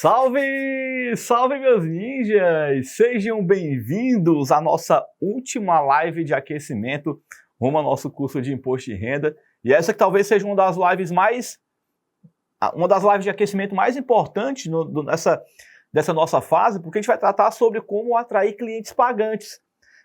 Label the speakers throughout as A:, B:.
A: Salve! Salve, meus ninjas! Sejam bem-vindos à nossa última live de aquecimento rumo ao nosso curso de Imposto de Renda. E essa que talvez seja uma das lives de aquecimento mais importantes dessa nossa fase, porque a gente vai tratar sobre como atrair clientes pagantes.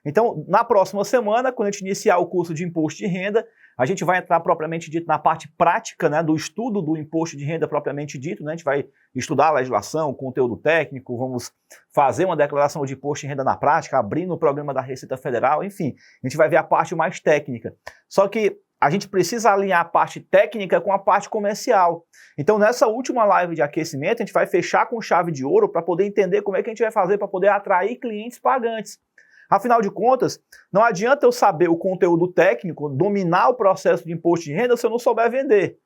A: Então, na próxima semana, quando a gente iniciar o curso de Imposto de Renda, a gente vai entrar propriamente dito na parte prática, né, do estudo do imposto de renda propriamente dito, né? A gente vai estudar a legislação, conteúdo técnico, vamos fazer uma declaração de imposto de renda na prática, abrindo o programa da Receita Federal, enfim, a gente vai ver a parte mais técnica. Só que a gente precisa alinhar a parte técnica com a parte comercial. Então, nessa última live de aquecimento, a gente vai fechar com chave de ouro para poder entender como é que a gente vai fazer para poder atrair clientes pagantes. Afinal de contas, não adianta eu saber o conteúdo técnico, dominar o processo de imposto de renda se eu não souber vender.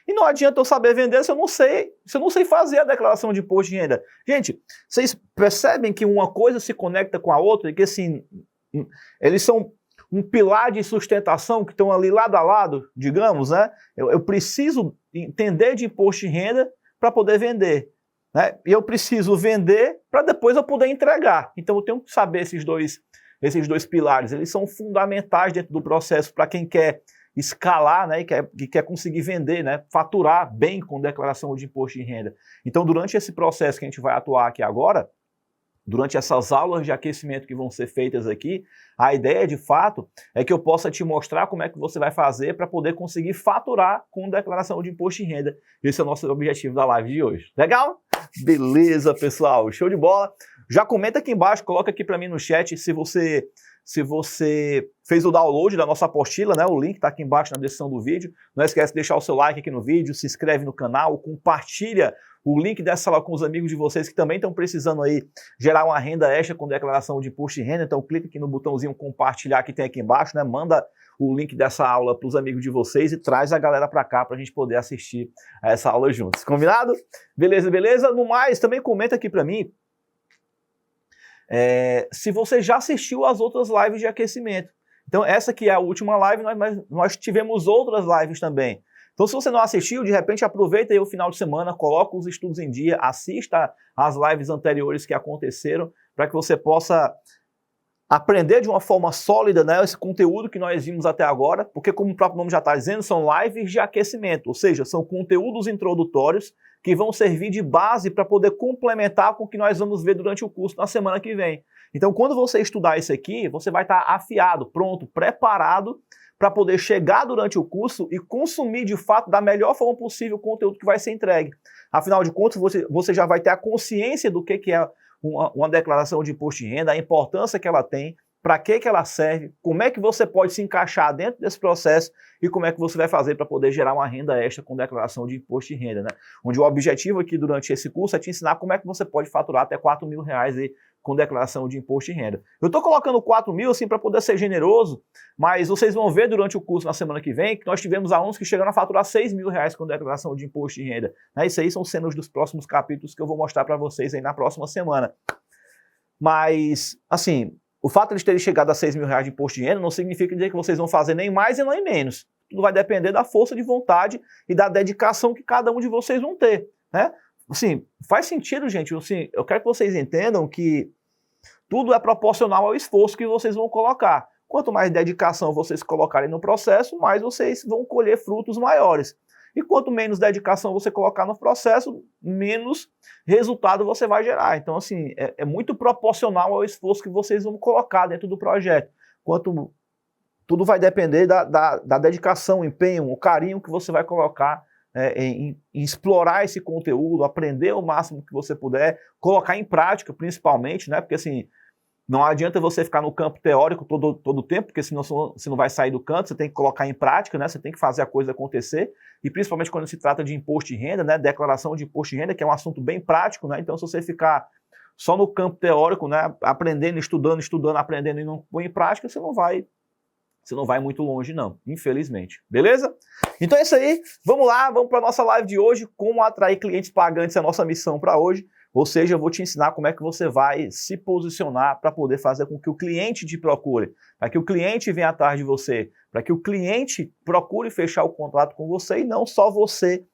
A: E não adianta eu saber vender se eu não sei fazer a declaração de imposto de renda. Gente, vocês percebem que uma coisa se conecta com a outra e que assim, eles são um pilar de sustentação que estão ali lado a lado, digamos, né? Eu preciso entender de imposto de renda para poder vender. Né? E eu preciso vender para depois eu poder entregar. Então eu tenho que saber esses dois pilares. Eles são fundamentais dentro do processo para quem quer escalar, né, e quer conseguir vender, né, faturar bem com declaração de imposto de renda. Então, durante esse processo que a gente vai atuar aqui agora, durante essas aulas de aquecimento que vão ser feitas aqui, a ideia de fato é que eu possa te mostrar como é que você vai fazer para poder conseguir faturar com declaração de imposto de renda. Esse é o nosso objetivo da live de hoje. Legal? Beleza, pessoal. Show de bola. Já comenta aqui embaixo, coloca aqui para mim no chat se você fez o download da nossa apostila, né? O link está aqui embaixo na descrição do vídeo. Não esquece de deixar o seu like aqui no vídeo, se inscreve no canal, compartilha o link dessa aula com os amigos de vocês que também estão precisando aí gerar uma renda extra com declaração de imposto de renda. Então clica aqui no botãozinho compartilhar que tem aqui embaixo, né? Manda o link dessa aula para os amigos de vocês e traz a galera para cá para a gente poder assistir a essa aula juntos. Combinado? Beleza, beleza? No mais, também comenta aqui para mim se você já assistiu às outras lives de aquecimento. Então essa aqui é a última live, mas nós tivemos outras lives também. Então se você não assistiu, de repente aproveita aí o final de semana, coloca os estudos em dia, assista às lives anteriores que aconteceram, para que você possa aprender de uma forma sólida, né, esse conteúdo que nós vimos até agora, porque como o próprio nome já está dizendo, são lives de aquecimento, ou seja, são conteúdos introdutórios que vão servir de base para poder complementar com o que nós vamos ver durante o curso na semana que vem. Então, quando você estudar isso aqui, você vai estar afiado, pronto, preparado para poder chegar durante o curso e consumir de fato da melhor forma possível o conteúdo que vai ser entregue. Afinal de contas, você já vai ter a consciência do que é uma declaração de imposto de renda, a importância que ela tem, para que ela serve, como é que você pode se encaixar dentro desse processo e como é que você vai fazer para poder gerar uma renda extra com declaração de imposto de renda, né? Onde o objetivo aqui durante esse curso é te ensinar como é que você pode faturar até R$4.000 aí com declaração de imposto de renda. Eu estou colocando 4 mil assim para poder ser generoso, mas vocês vão ver durante o curso na semana que vem que nós tivemos alunos que chegaram a faturar R$6.000 com declaração de imposto de renda. Né? Isso aí são cenas dos próximos capítulos que eu vou mostrar para vocês aí na próxima semana. Mas, assim, o fato de eles terem chegado a R$6.000 de imposto de renda não significa dizer que vocês vão fazer nem mais e nem menos. Tudo vai depender da força de vontade e da dedicação que cada um de vocês vão ter, né? Assim, faz sentido, gente. Assim, eu quero que vocês entendam que tudo é proporcional ao esforço que vocês vão colocar. Quanto mais dedicação vocês colocarem no processo, mais vocês vão colher frutos maiores. E quanto menos dedicação você colocar no processo, menos resultado você vai gerar. Então, assim, é muito proporcional ao esforço que vocês vão colocar dentro do projeto. Tudo vai depender da dedicação, empenho, o carinho que você vai colocar em explorar esse conteúdo, aprender o máximo que você puder, colocar em prática, principalmente, né? Porque, assim, não adianta você ficar no campo teórico todo o tempo, porque senão você não vai sair do canto, você tem que colocar em prática, né? Você tem que fazer a coisa acontecer, e principalmente quando se trata de imposto de renda, né? Declaração de imposto de renda, que é um assunto bem prático, né? Então, se você ficar só no campo teórico, né? Aprendendo, estudando, aprendendo e não põe em prática, você não vai muito longe não, infelizmente. Beleza? Então é isso aí, vamos lá, vamos para a nossa live de hoje, como atrair clientes pagantes, é a nossa missão para hoje. Ou seja, eu vou te ensinar como é que você vai se posicionar para poder fazer com que o cliente te procure, para que o cliente venha atrás de você, para que o cliente procure fechar o contrato com você e não só você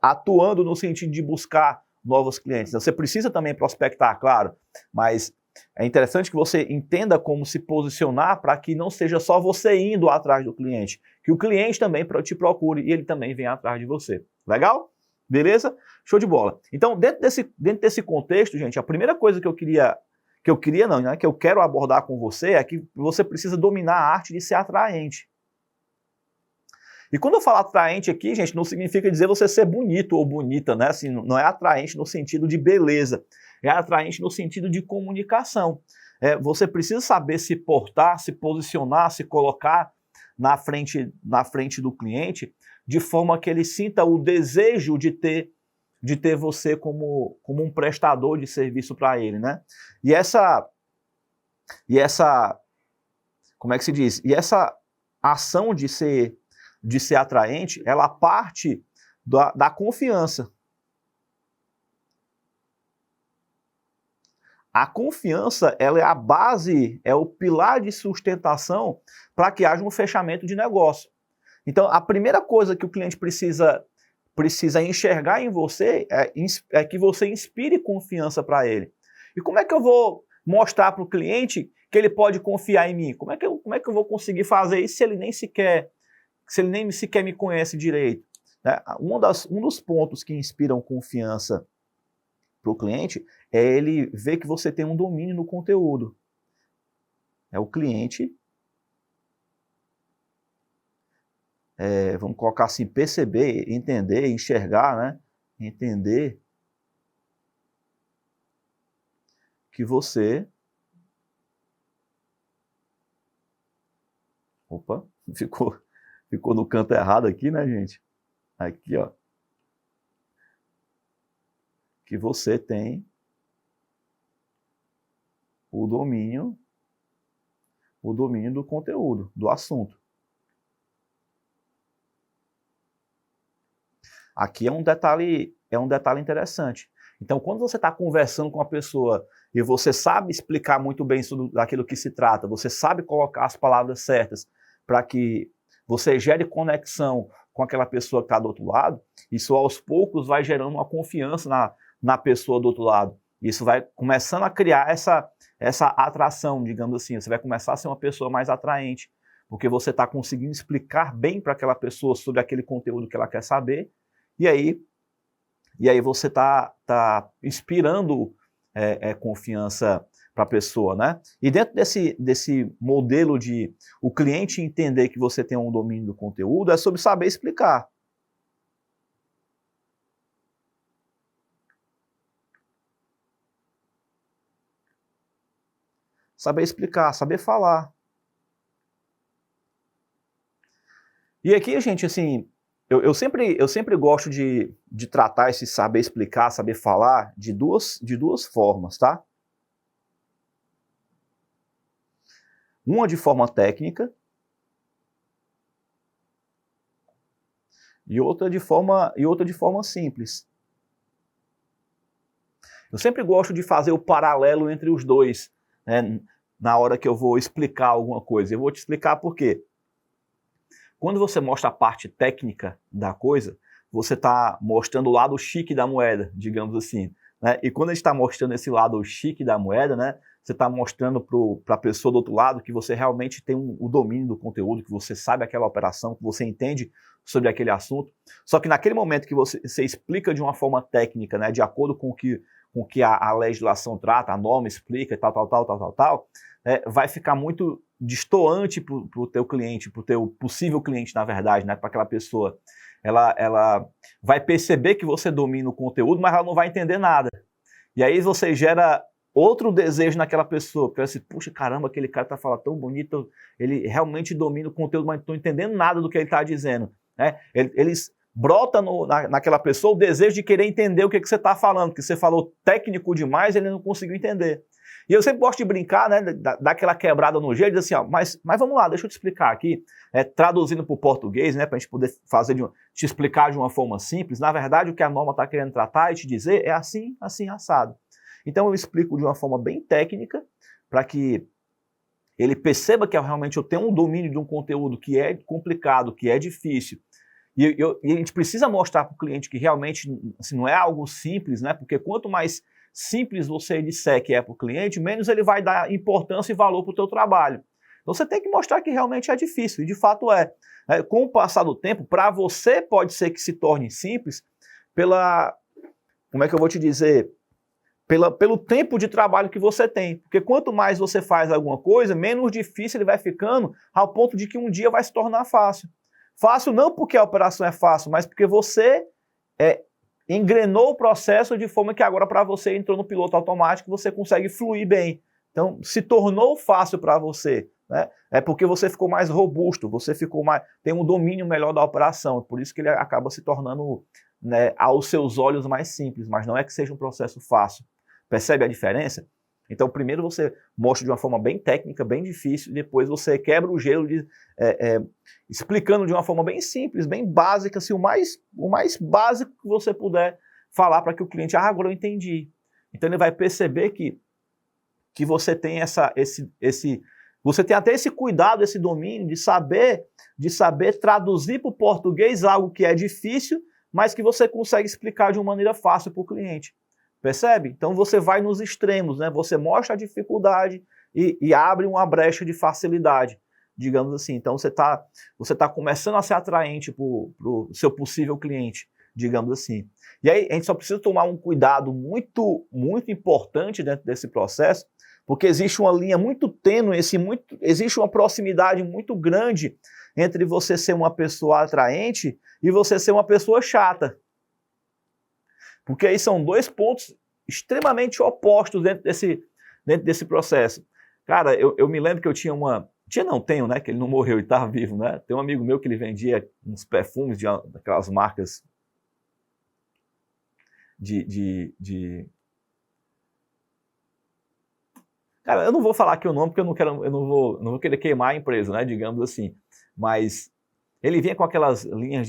A: atuando no sentido de buscar novos clientes. Você precisa também prospectar, claro, mas é interessante que você entenda como se posicionar para que não seja só você indo atrás do cliente, que o cliente também te procure e ele também venha atrás de você. Legal? Beleza? Show de bola. Então, dentro desse contexto, gente, a primeira coisa que eu quero abordar com você é que você precisa dominar a arte de ser atraente. E quando eu falo atraente aqui, gente, não significa dizer você ser bonito ou bonita, né? Assim, não é atraente no sentido de beleza, é atraente no sentido de comunicação. Você precisa saber se portar, se posicionar, se colocar na frente do cliente, de forma que ele sinta o desejo de ter você como um prestador de serviço para ele, né? E essa, como é que se diz? E essa ação de ser atraente, ela parte da confiança. A confiança, ela é a base, é o pilar de sustentação para que haja um fechamento de negócio. Então, a primeira coisa que o cliente precisa enxergar em você é que você inspire confiança para ele. E como é que eu vou mostrar para o cliente que ele pode confiar em mim? Como é que eu vou conseguir fazer isso se ele nem sequer me conhece direito? Um dos pontos que inspiram confiança para o cliente é ele ver que você tem um domínio no conteúdo. É o cliente, vamos colocar assim, perceber, entender, enxergar, né? Entender que você... Opa, ficou no canto errado aqui, né, gente? Aqui, ó. Que você tem o domínio do conteúdo, do assunto. Aqui é um detalhe interessante. Então, quando você está conversando com a pessoa e você sabe explicar muito bem daquilo que se trata, você sabe colocar as palavras certas para que você gere conexão com aquela pessoa que está do outro lado, isso aos poucos vai gerando uma confiança na pessoa do outro lado. Isso vai começando a criar essa atração, digamos assim. Você vai começar a ser uma pessoa mais atraente, porque você está conseguindo explicar bem para aquela pessoa sobre aquele conteúdo que ela quer saber, e aí você está inspirando confiança para a pessoa, né? E dentro desse modelo de o cliente entender que você tem um domínio do conteúdo, é sobre saber explicar. Saber explicar, saber falar. E aqui, gente, assim, eu sempre gosto de tratar esse saber explicar, saber falar de duas formas, tá? Uma de forma técnica e outra de forma simples. Eu sempre gosto de fazer o paralelo entre os dois, né, na hora que eu vou explicar alguma coisa. Eu vou te explicar por quê. Quando você mostra a parte técnica da coisa, você está mostrando o lado chique da moeda, digamos assim, né? E quando a gente está mostrando esse lado chique da moeda, né, você está mostrando para a pessoa do outro lado que você realmente tem o domínio do conteúdo, que você sabe aquela operação, que você entende sobre aquele assunto. Só que naquele momento que você explica de uma forma técnica, né, de acordo com o que a legislação trata, a norma explica, tal, vai ficar muito destoante para o teu cliente, para o teu possível cliente, na verdade, né, para aquela pessoa. Ela vai perceber que você domina o conteúdo, mas ela não vai entender nada. E aí você gera outro desejo naquela pessoa, porque ela diz, puxa, caramba, aquele cara está falando tão bonito, ele realmente domina o conteúdo, mas não estou entendendo nada do que ele está dizendo. Né? Eles brota naquela pessoa o desejo de querer entender o que você está falando, porque você falou técnico demais, ele não conseguiu entender. E eu sempre gosto de brincar, né, dar aquela quebrada no jeito, dizer assim, ó, mas vamos lá, deixa eu te explicar aqui, traduzindo para o português, né, para a gente poder te explicar de uma forma simples. Na verdade, o que a norma está querendo tratar e te dizer é assim, assim, assado. Então eu explico de uma forma bem técnica, para que ele perceba que realmente eu tenho um domínio de um conteúdo que é complicado, que é difícil, E a gente precisa mostrar para o cliente que realmente assim, não é algo simples, né? Porque quanto mais simples você disser que é para o cliente, menos ele vai dar importância e valor para o teu trabalho. Então você tem que mostrar que realmente é difícil, e de fato é. Com o passar do tempo, para você pode ser que se torne simples pela, como é que eu vou te dizer, pelo tempo de trabalho que você tem. Porque quanto mais você faz alguma coisa, menos difícil ele vai ficando, ao ponto de que um dia vai se tornar fácil. Fácil não porque a operação é fácil, mas porque você engrenou o processo de forma que agora para você entrou no piloto automático, você consegue fluir bem. Então se tornou fácil para você, né? É porque você ficou mais robusto, você tem um domínio melhor da operação, por isso que ele acaba se tornando, né, aos seus olhos mais simples, mas não é que seja um processo fácil. Percebe a diferença? Então primeiro você mostra de uma forma bem técnica, bem difícil, depois você quebra o gelo explicando de uma forma bem simples, bem básica, assim, o mais básico que você puder falar para que o cliente, agora eu entendi. Então ele vai perceber que você tem você tem até esse cuidado, esse domínio de saber traduzir para o português algo que é difícil, mas que você consegue explicar de uma maneira fácil para o cliente. Percebe? Então você vai nos extremos, né? Você mostra a dificuldade e abre uma brecha de facilidade, digamos assim. Então você tá começando a ser atraente para o seu possível cliente, digamos assim. E aí a gente só precisa tomar um cuidado muito, muito importante dentro desse processo, porque existe uma linha muito tênue, existe uma proximidade muito grande entre você ser uma pessoa atraente e você ser uma pessoa chata. Porque aí são dois pontos extremamente opostos dentro desse processo. Cara, eu me lembro que eu tinha tenho, né, que ele não morreu e estava vivo, né? Tem um amigo meu que ele vendia uns perfumes daquelas marcas Cara, eu não vou falar aqui o nome porque eu não vou querer queimar a empresa, né, digamos assim. Mas ele vinha com aquelas linhas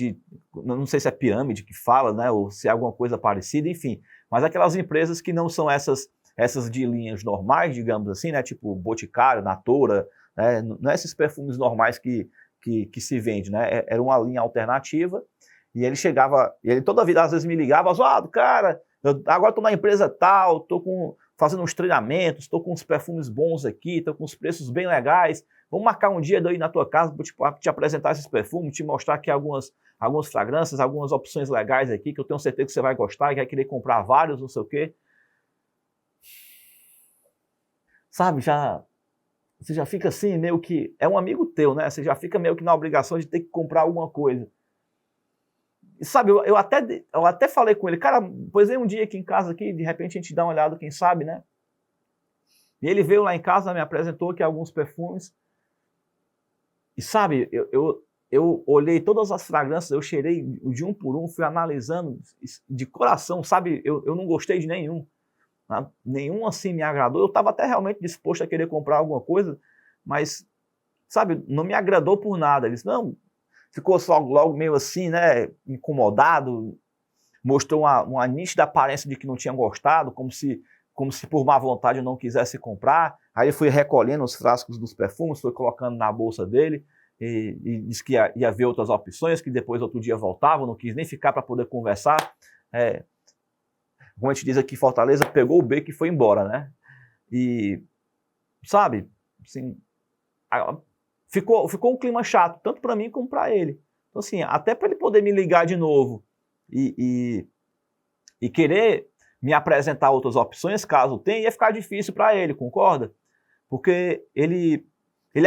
A: não sei se é pirâmide que fala, né, ou se é alguma coisa parecida, enfim. Mas aquelas empresas que não são essas de linhas normais, digamos assim, né, tipo Boticário, Natura, né, não é esses perfumes normais que se vende, né, era uma linha alternativa. E ele chegava, e ele toda vida às vezes me ligava, cara, agora estou na empresa tal, estou fazendo uns treinamentos, estou com uns perfumes bons aqui, estou com uns preços bem legais, vamos marcar um dia daí na tua casa para te apresentar esses perfumes, te mostrar aqui algumas fragrâncias, algumas opções legais aqui, que eu tenho certeza que você vai gostar e vai querer comprar vários, não sei o quê. Sabe, você já fica assim, meio que, é um amigo teu, né? Você já fica meio que na obrigação de ter que comprar alguma coisa. E sabe, eu até falei com ele, cara, pois vem um dia aqui em casa, aqui, de repente a gente dá uma olhada, quem sabe, né? E ele veio lá em casa, me apresentou aqui alguns perfumes. E sabe, eu olhei todas as fragrâncias, eu cheirei de um por um, fui analisando de coração, sabe? Eu não gostei de nenhum. Né? Nenhum assim me agradou. Eu estava até realmente disposto a querer comprar alguma coisa, mas, sabe, não me agradou por nada. Ele disse, não, ficou só logo meio assim, né, incomodado, mostrou uma nítida aparência de que não tinha gostado, como se por má vontade eu não quisesse comprar. Aí ele foi recolhendo os frascos dos perfumes, foi colocando na bolsa dele e disse que ia ver outras opções, que depois outro dia voltava, não quis nem ficar para poder conversar. Como a gente diz aqui em Fortaleza, pegou o beco e foi embora, né? E, sabe, assim, ficou um clima chato, tanto para mim como para ele. Então, assim, até para ele poder me ligar de novo e querer me apresentar outras opções, caso tenha, ia ficar difícil para ele, concorda? Porque ele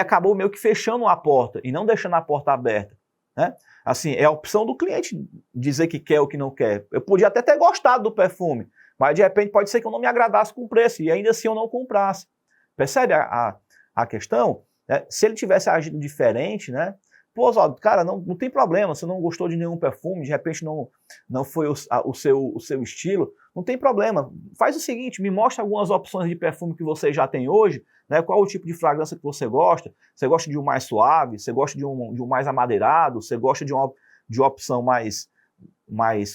A: acabou meio que fechando a porta e não deixando a porta aberta, né? Assim, é a opção do cliente dizer que quer ou que não quer. Eu podia até ter gostado do perfume, mas de repente pode ser que eu não me agradasse com o preço e ainda assim eu não comprasse. Percebe a questão? Se ele tivesse agido diferente, né? Pô, Oswaldo, cara, não tem problema, você não gostou de nenhum perfume, de repente não foi o seu estilo, não tem problema. Faz o seguinte, me mostra algumas opções de perfume que você já tem hoje, né? Qual o tipo de fragrância que você gosta? Você gosta de um mais suave? Você gosta de um mais amadeirado? Você gosta de uma opção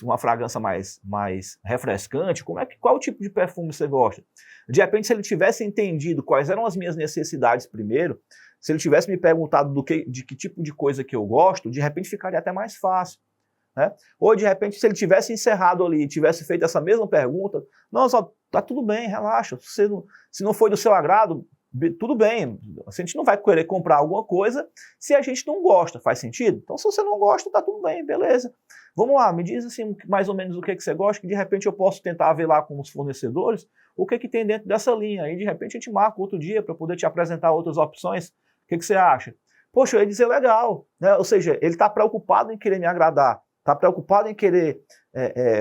A: uma fragrância mais refrescante? Qual o tipo de perfume você gosta? De repente, se ele tivesse entendido quais eram as minhas necessidades primeiro, se ele tivesse me perguntado de que tipo de coisa que eu gosto, de repente ficaria até mais fácil. né? Ou de repente, se ele tivesse encerrado ali, tivesse feito essa mesma pergunta, não, só tá tudo bem, relaxa, se não foi do seu agrado, tudo bem, a gente não vai querer comprar alguma coisa se a gente não gosta, faz sentido? Então se você não gosta, tá tudo bem, beleza. Vamos lá, me diz assim, mais ou menos o que você gosta, que de repente eu posso tentar ver lá com os fornecedores o que tem dentro dessa linha, aí de repente a gente marca outro dia para poder te apresentar outras opções, o que você acha? Poxa, eu ia dizer legal, né? Ou seja, ele está preocupado em querer me agradar, está preocupado em querer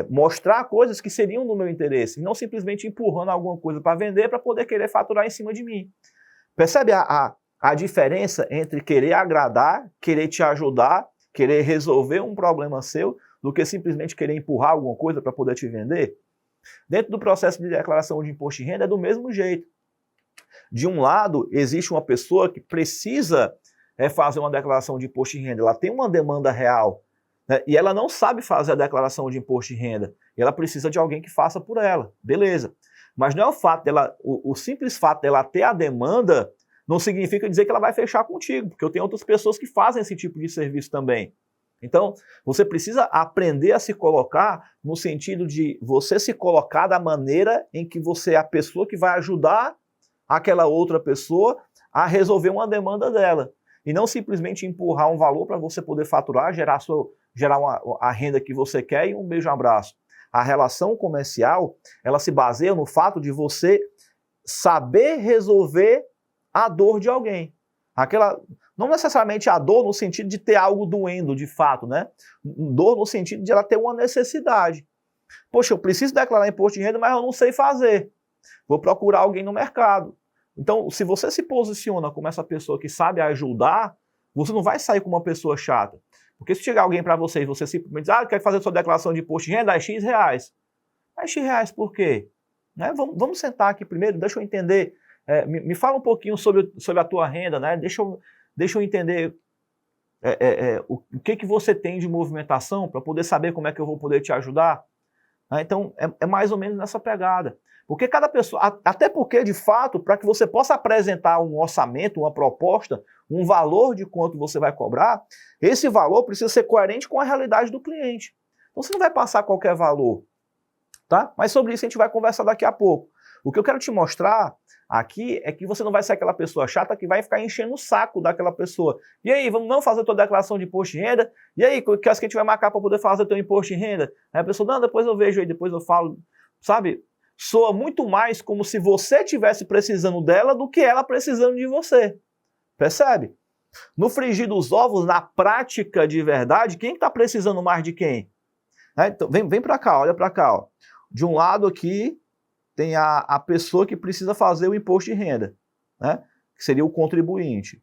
A: mostrar coisas que seriam do meu interesse, e não simplesmente empurrando alguma coisa para vender para poder querer faturar em cima de mim. Percebe a diferença entre querer agradar, querer te ajudar, querer resolver um problema seu, do que simplesmente querer empurrar alguma coisa para poder te vender? Dentro do processo de declaração de imposto de renda é do mesmo jeito. De um lado, existe uma pessoa que precisa fazer uma declaração de imposto de renda, ela tem uma demanda real, né, e ela não sabe fazer a declaração de imposto de renda, e ela precisa de alguém que faça por ela, beleza. Mas não é o fato dela, o simples fato dela ter a demanda, não significa dizer que ela vai fechar contigo, porque eu tenho outras pessoas que fazem esse tipo de serviço também. Então, você precisa aprender a se colocar no sentido de você se colocar da maneira em que você é a pessoa que vai ajudar aquela outra pessoa a resolver uma demanda dela. E não simplesmente empurrar um valor para você poder faturar, gerar a renda que você quer e um beijo, um abraço. A relação comercial, ela se baseia no fato de você saber resolver a dor de alguém. Não necessariamente a dor no sentido de ter algo doendo de fato, né? Dor no sentido de ela ter uma necessidade. Poxa, eu preciso declarar imposto de renda, mas eu não sei fazer. Vou procurar alguém no mercado. Então, se você se posiciona como essa pessoa que sabe ajudar, você não vai sair como uma pessoa chata. Porque se chegar alguém para você e você simplesmente diz, quer fazer sua declaração de imposto de renda, é X reais. Mas X reais por quê? Né? Vamos sentar aqui primeiro, deixa eu entender. Me fala um pouquinho sobre a tua renda, né? Deixa eu entender o que você tem de movimentação para poder saber como é que eu vou poder te ajudar. Então, é mais ou menos nessa pegada. Porque cada pessoa, até porque, de fato, para que você possa apresentar um orçamento, uma proposta, um valor de quanto você vai cobrar, esse valor precisa ser coerente com a realidade do cliente. Então, você não vai passar qualquer valor, tá? Mas sobre isso a gente vai conversar daqui a pouco. O que eu quero te mostrar aqui é que você não vai ser aquela pessoa chata que vai ficar enchendo o saco daquela pessoa. E aí, vamos não fazer a tua declaração de imposto de renda? E aí, que a gente vai marcar para poder fazer o teu imposto de renda? Aí a pessoa, não, depois eu vejo aí, depois eu falo, sabe? Soa muito mais como se você estivesse precisando dela do que ela precisando de você. Percebe? No frigir dos ovos, na prática de verdade, quem está precisando mais de quem? Então, vem para cá, olha para cá. Ó. De um lado aqui, tem a pessoa que precisa fazer o imposto de renda, né? Que seria o contribuinte.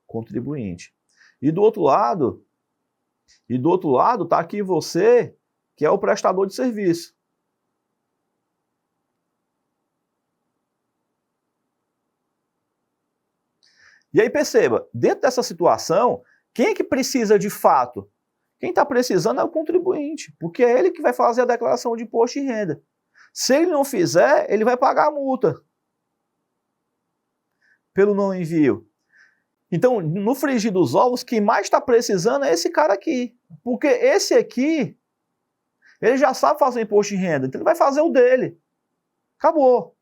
A: Contribuinte. E do outro lado está aqui você, que é o prestador de serviço. E aí perceba, dentro dessa situação, quem é que precisa de fato? Quem está precisando é o contribuinte, porque é ele que vai fazer a declaração de imposto de renda. Se ele não fizer, ele vai pagar a multa pelo não envio. Então, no frigir dos ovos, quem mais está precisando é esse cara aqui. Porque esse aqui, ele já sabe fazer imposto de renda, então ele vai fazer o dele. Acabou.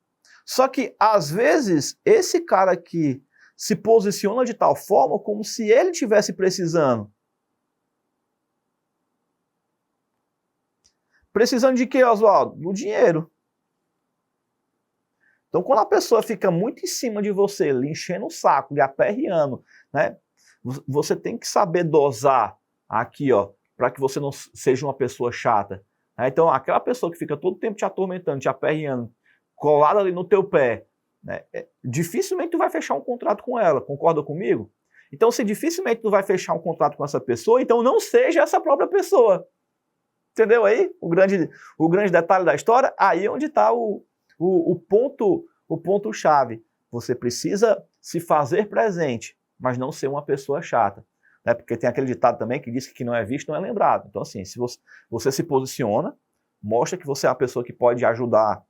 A: Só que, às vezes, esse cara aqui se posiciona de tal forma como se ele estivesse precisando. Precisando de quê, Oswaldo? Do dinheiro. Então, quando a pessoa fica muito em cima de você, lhe enchendo o saco, lhe aperreando, né, você tem que saber dosar aqui, ó, para que você não seja uma pessoa chata. Né? Então, aquela pessoa que fica todo tempo te atormentando, te aperreando, colada ali no teu pé, né, dificilmente tu vai fechar um contrato com ela, concorda comigo? Então, se dificilmente tu vai fechar um contrato com essa pessoa, então não seja essa própria pessoa. Entendeu aí? O grande detalhe da história, aí é onde está o ponto-chave. Você precisa se fazer presente, mas não ser uma pessoa chata. Né? Porque tem aquele ditado também que diz que quem não é visto não é lembrado. Então, assim, se você se posiciona, mostra que você é a pessoa que pode ajudar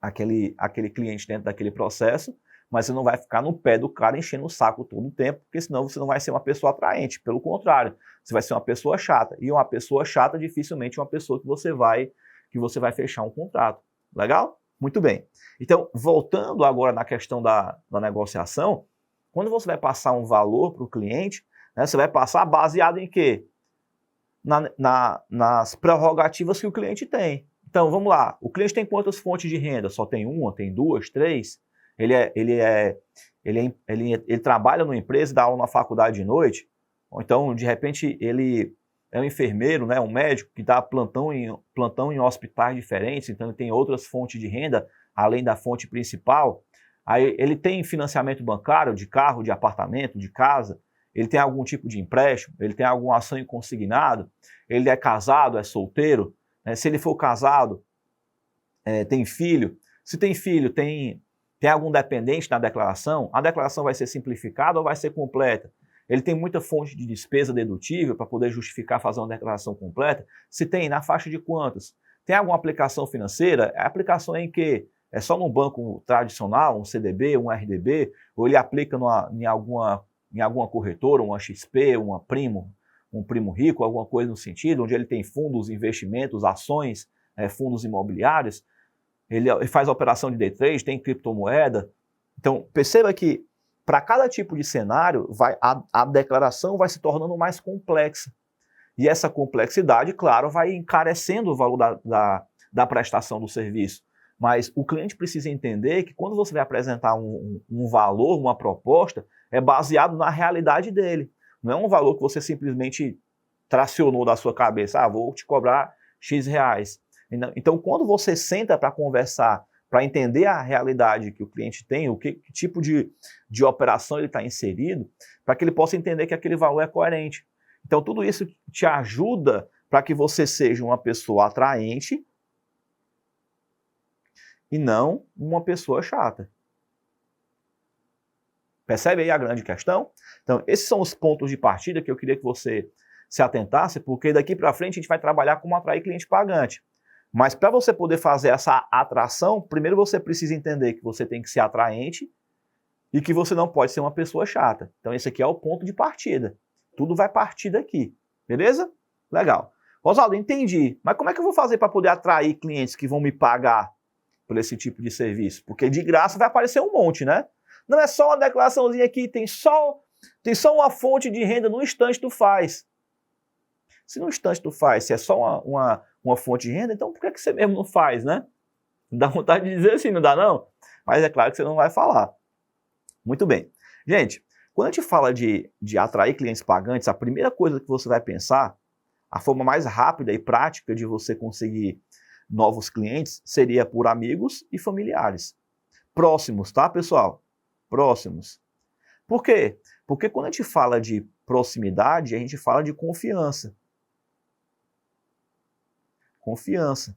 A: aquele cliente dentro daquele processo, mas você não vai ficar no pé do cara enchendo o saco todo o tempo, porque senão você não vai ser uma pessoa atraente. Pelo contrário, você vai ser uma pessoa chata. E uma pessoa chata dificilmente é uma pessoa que você vai fechar um contrato. Legal? Muito bem. Então, voltando agora na questão da negociação, quando você vai passar um valor para o cliente, né, você vai passar baseado em quê? Nas prerrogativas que o cliente tem. Então, vamos lá. O cliente tem quantas fontes de renda? Só tem uma? Tem duas? Três? Ele trabalha numa empresa, dá aula na faculdade de noite? Ou então, de repente, ele é um enfermeiro, né, um médico que dá plantão em hospitais diferentes, então ele tem outras fontes de renda, além da fonte principal. Aí ele tem financiamento bancário de carro, de apartamento, de casa, ele tem algum tipo de empréstimo, ele tem alguma ação em consignado, ele é casado, é solteiro, né? Se ele for casado, tem filho. Se tem filho, tem algum dependente na declaração, a declaração vai ser simplificada ou vai ser completa? Ele tem muita fonte de despesa dedutível para poder justificar fazer uma declaração completa? Se tem, na faixa de quantas? Tem alguma aplicação financeira? A aplicação é em que? É só num banco tradicional, um CDB, um RDB, ou ele aplica em alguma corretora, uma XP, um primo rico, alguma coisa no sentido, onde ele tem fundos, investimentos, ações, fundos imobiliários, ele faz operação de day trade, tem criptomoeda. Então, perceba que para cada tipo de cenário, a declaração vai se tornando mais complexa. E essa complexidade, claro, vai encarecendo o valor da prestação do serviço. Mas o cliente precisa entender que quando você vai apresentar um valor, uma proposta, é baseado na realidade dele. Não é um valor que você simplesmente tracionou da sua cabeça, vou te cobrar X reais. Então, quando você senta para conversar, para entender a realidade que o cliente tem, que tipo de operação ele está inserido, para que ele possa entender que aquele valor é coerente. Então, tudo isso te ajuda para que você seja uma pessoa atraente e não uma pessoa chata. Percebe aí a grande questão? Então, esses são os pontos de partida que eu queria que você se atentasse, porque daqui para frente a gente vai trabalhar como atrair cliente pagante. Mas para você poder fazer essa atração, primeiro você precisa entender que você tem que ser atraente e que você não pode ser uma pessoa chata. Então esse aqui é o ponto de partida. Tudo vai partir daqui, beleza? Legal. Rosaldo, entendi. Mas como é que eu vou fazer para poder atrair clientes que vão me pagar por esse tipo de serviço? Porque de graça vai aparecer um monte, né? Não é só uma declaraçãozinha aqui, tem só uma fonte de renda, no instante tu faz. Se no instante tu faz, se é só uma fonte de renda, então por que você mesmo não faz, né? Dá vontade de dizer assim, não dá não? Mas é claro que você não vai falar. Muito bem. Gente, quando a gente fala de atrair clientes pagantes, a primeira coisa que você vai pensar, a forma mais rápida e prática de você conseguir novos clientes seria por amigos e familiares. Próximos, tá, pessoal? Próximos. Por quê? Porque quando a gente fala de proximidade, a gente fala de confiança. Confiança.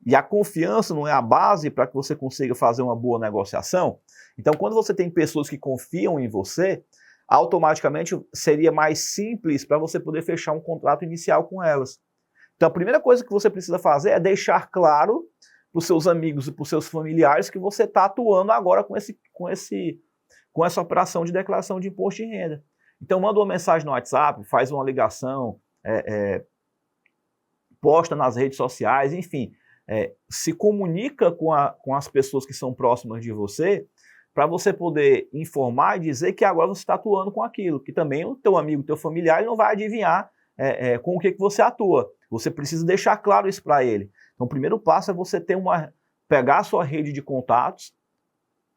A: E a confiança não é a base para que você consiga fazer uma boa negociação? Então, quando você tem pessoas que confiam em você, automaticamente seria mais simples para você poder fechar um contrato inicial com elas. Então, a primeira coisa que você precisa fazer é deixar claro para os seus amigos e para os seus familiares que você está atuando agora com essa operação de declaração de imposto de renda. Então, manda uma mensagem no WhatsApp, faz uma ligação, posta nas redes sociais, enfim, se comunica com as pessoas que são próximas de você, para você poder informar e dizer que agora você está atuando com aquilo, que também o teu amigo, o teu familiar, ele não vai adivinhar com o que você atua. Você precisa deixar claro isso para ele. Então, o primeiro passo é você pegar a sua rede de contatos,